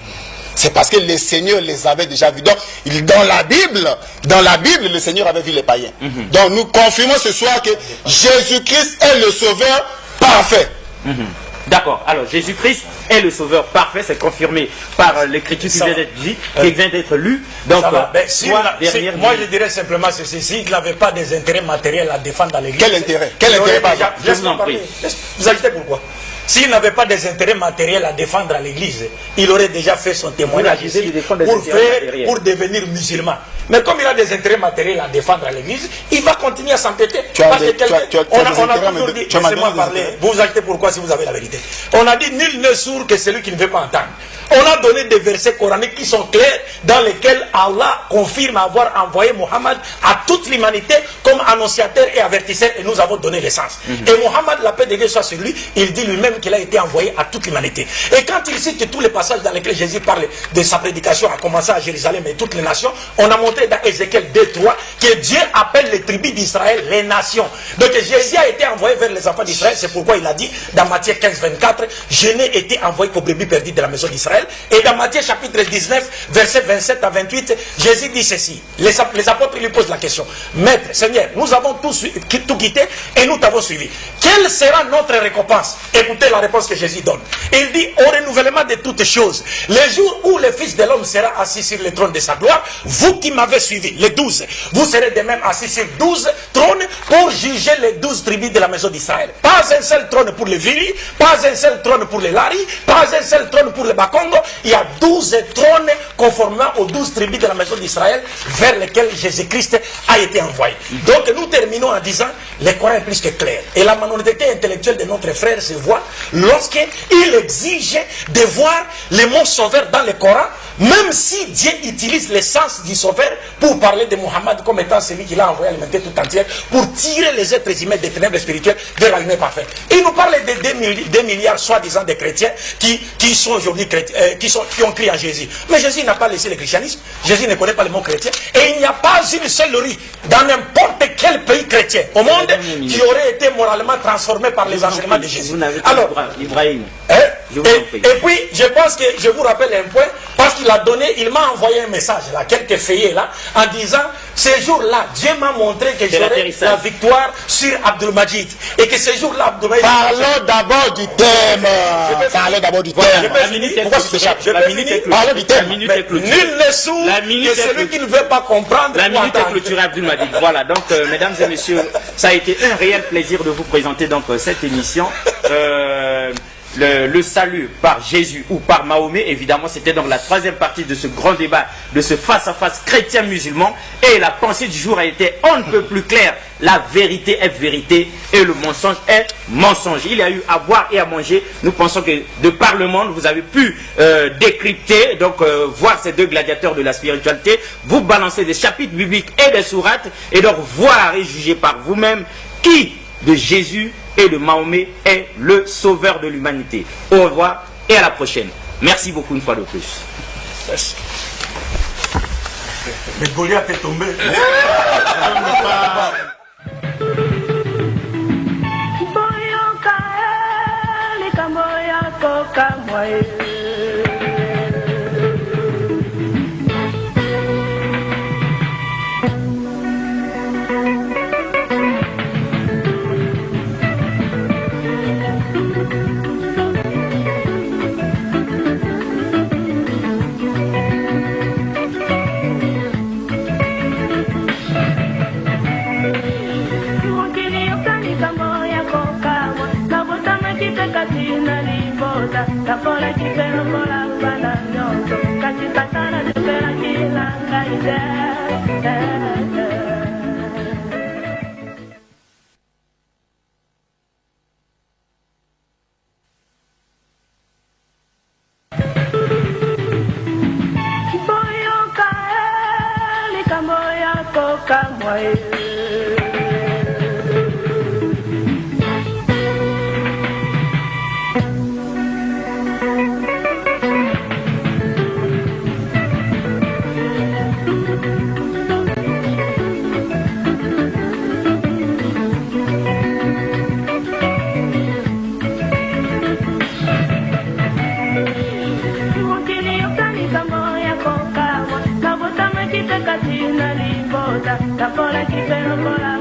C'est parce que le Seigneur les avait déjà vus. Donc, dans la Bible, le Seigneur avait vu les païens. Donc, nous confirmons ce soir que Jésus-Christ est le sauveur parfait. D'accord. Alors, Jésus-Christ est le sauveur parfait. C'est confirmé par l'écriture qui vient d'être lue. Donc, moi, je dirais simplement ceci. S'il n'avait pas des intérêts matériels à défendre dans l'église... Quel intérêt? Quel intérêt, pardon? Laisse-moi parler. Vous agitez pourquoi? S'il n'avait pas des intérêts matériels à défendre à l'église, il aurait déjà fait son témoignage ici pour devenir musulman. Mais comme il a des intérêts matériels à défendre à l'église, il va continuer à s'entêter. On a toujours dit, laissez-moi parler, vous vous achetez pourquoi si vous avez la vérité. On a dit, nul n'est sourd que celui qui ne veut pas entendre. On a donné des versets coraniques qui sont clairs, dans lesquels Allah confirme avoir envoyé Mohammed à toute l'humanité comme annonciateur et avertisseur, et nous avons donné l'essence. Et Mohammed, la paix de Dieu soit sur lui, il dit lui-même qu'il a été envoyé à toute l'humanité. Et quand il cite tous les passages dans lesquels Jésus parle de sa prédication, à commencer à Jérusalem et toutes les nations, on a montré dans Ézéchiel 2:3 que Dieu appelle les tribus d'Israël les nations. Donc Jésus a été envoyé vers les enfants d'Israël, c'est pourquoi il a dit dans Matthieu 15:24, je n'ai été envoyé qu'aux brebis perdues de la maison d'Israël. Et dans Matthieu chapitre 19, versets 27 à 28, Jésus dit ceci. Les apôtres lui posent la question. Maître, Seigneur, nous avons tout quitté et nous t'avons suivi. Quelle sera notre récompense? Écoutez la réponse que Jésus donne. Il dit, au renouvellement de toutes choses, le jour où le Fils de l'homme sera assis sur le trône de sa gloire, vous qui m'avez suivi, les 12, vous serez de même assis sur 12 trônes pour juger les 12 tribus de la maison d'Israël. Pas un seul trône pour les Vili, pas un seul trône pour les Lari, pas un seul trône pour les Bakongo. Il y a 12 trônes conformément aux 12 tribus de la maison d'Israël vers lesquels Jésus-Christ a été envoyé. Donc nous terminons en disant, le Coran est plus que clair. Et la malhonnêteté intellectuelle de notre frère se voit lorsqu'il exige de voir le mot sauveur dans le Coran, même si Dieu utilise l'essence du sauveur pour parler de Mohammed comme étant celui qui l'a envoyé à l'humanité tout entière pour tirer les êtres humains des ténèbres spirituelles vers la lumière parfaite. Il nous parle de 2 milliards soi-disant de chrétiens qui sont aujourd'hui qui ont crié à Jésus. Mais Jésus n'a pas laissé le christianisme. Jésus ne connaît pas le mot chrétien. Et il n'y a pas une seule rue dans n'importe quel pays chrétien au monde qui aurait été moralement transformé par les enseignements de Jésus. Alors, Ibrahim. Et puis, je pense que je vous rappelle un point, parce qu'il a donné, il m'a envoyé un message, là, quelques feuillets là, en disant, ce jour-là, Dieu m'a montré que j'aurai la victoire sur Abdul-Majid. Et que ce jour-là, Abdul-Majid... Parlons d'abord du thème. Parlons d'abord du thème. Pourquoi tu t'échappes? La minute est Parlons du thème. Nul n'est sourd que celui qui ne veut pas comprendre. La minute est clôturée, Abdul-Majid. Voilà, donc, mesdames et messieurs, ça a été un réel plaisir de vous présenter donc cette émission. Le salut par Jésus ou par Mahomet, évidemment, c'était donc la troisième partie de ce grand débat, de ce face-à-face chrétien-musulman. Et la pensée du jour a été on ne peut plus claire. La vérité est vérité et le mensonge est mensonge. Il y a eu à boire et à manger. Nous pensons que de par le monde, vous avez pu décrypter, donc voir ces deux gladiateurs de la spiritualité, vous balancer des chapitres bibliques et des sourates, et donc voir et juger par vous-même qui de Jésus et de Mahomet est le sauveur de l'humanité. Au revoir et à la prochaine. Merci beaucoup une fois de plus. Merci. Mais Goliath est tombé. Tapola kipero kola bana nyoto kachipatana tupela kilanga ide Tapola,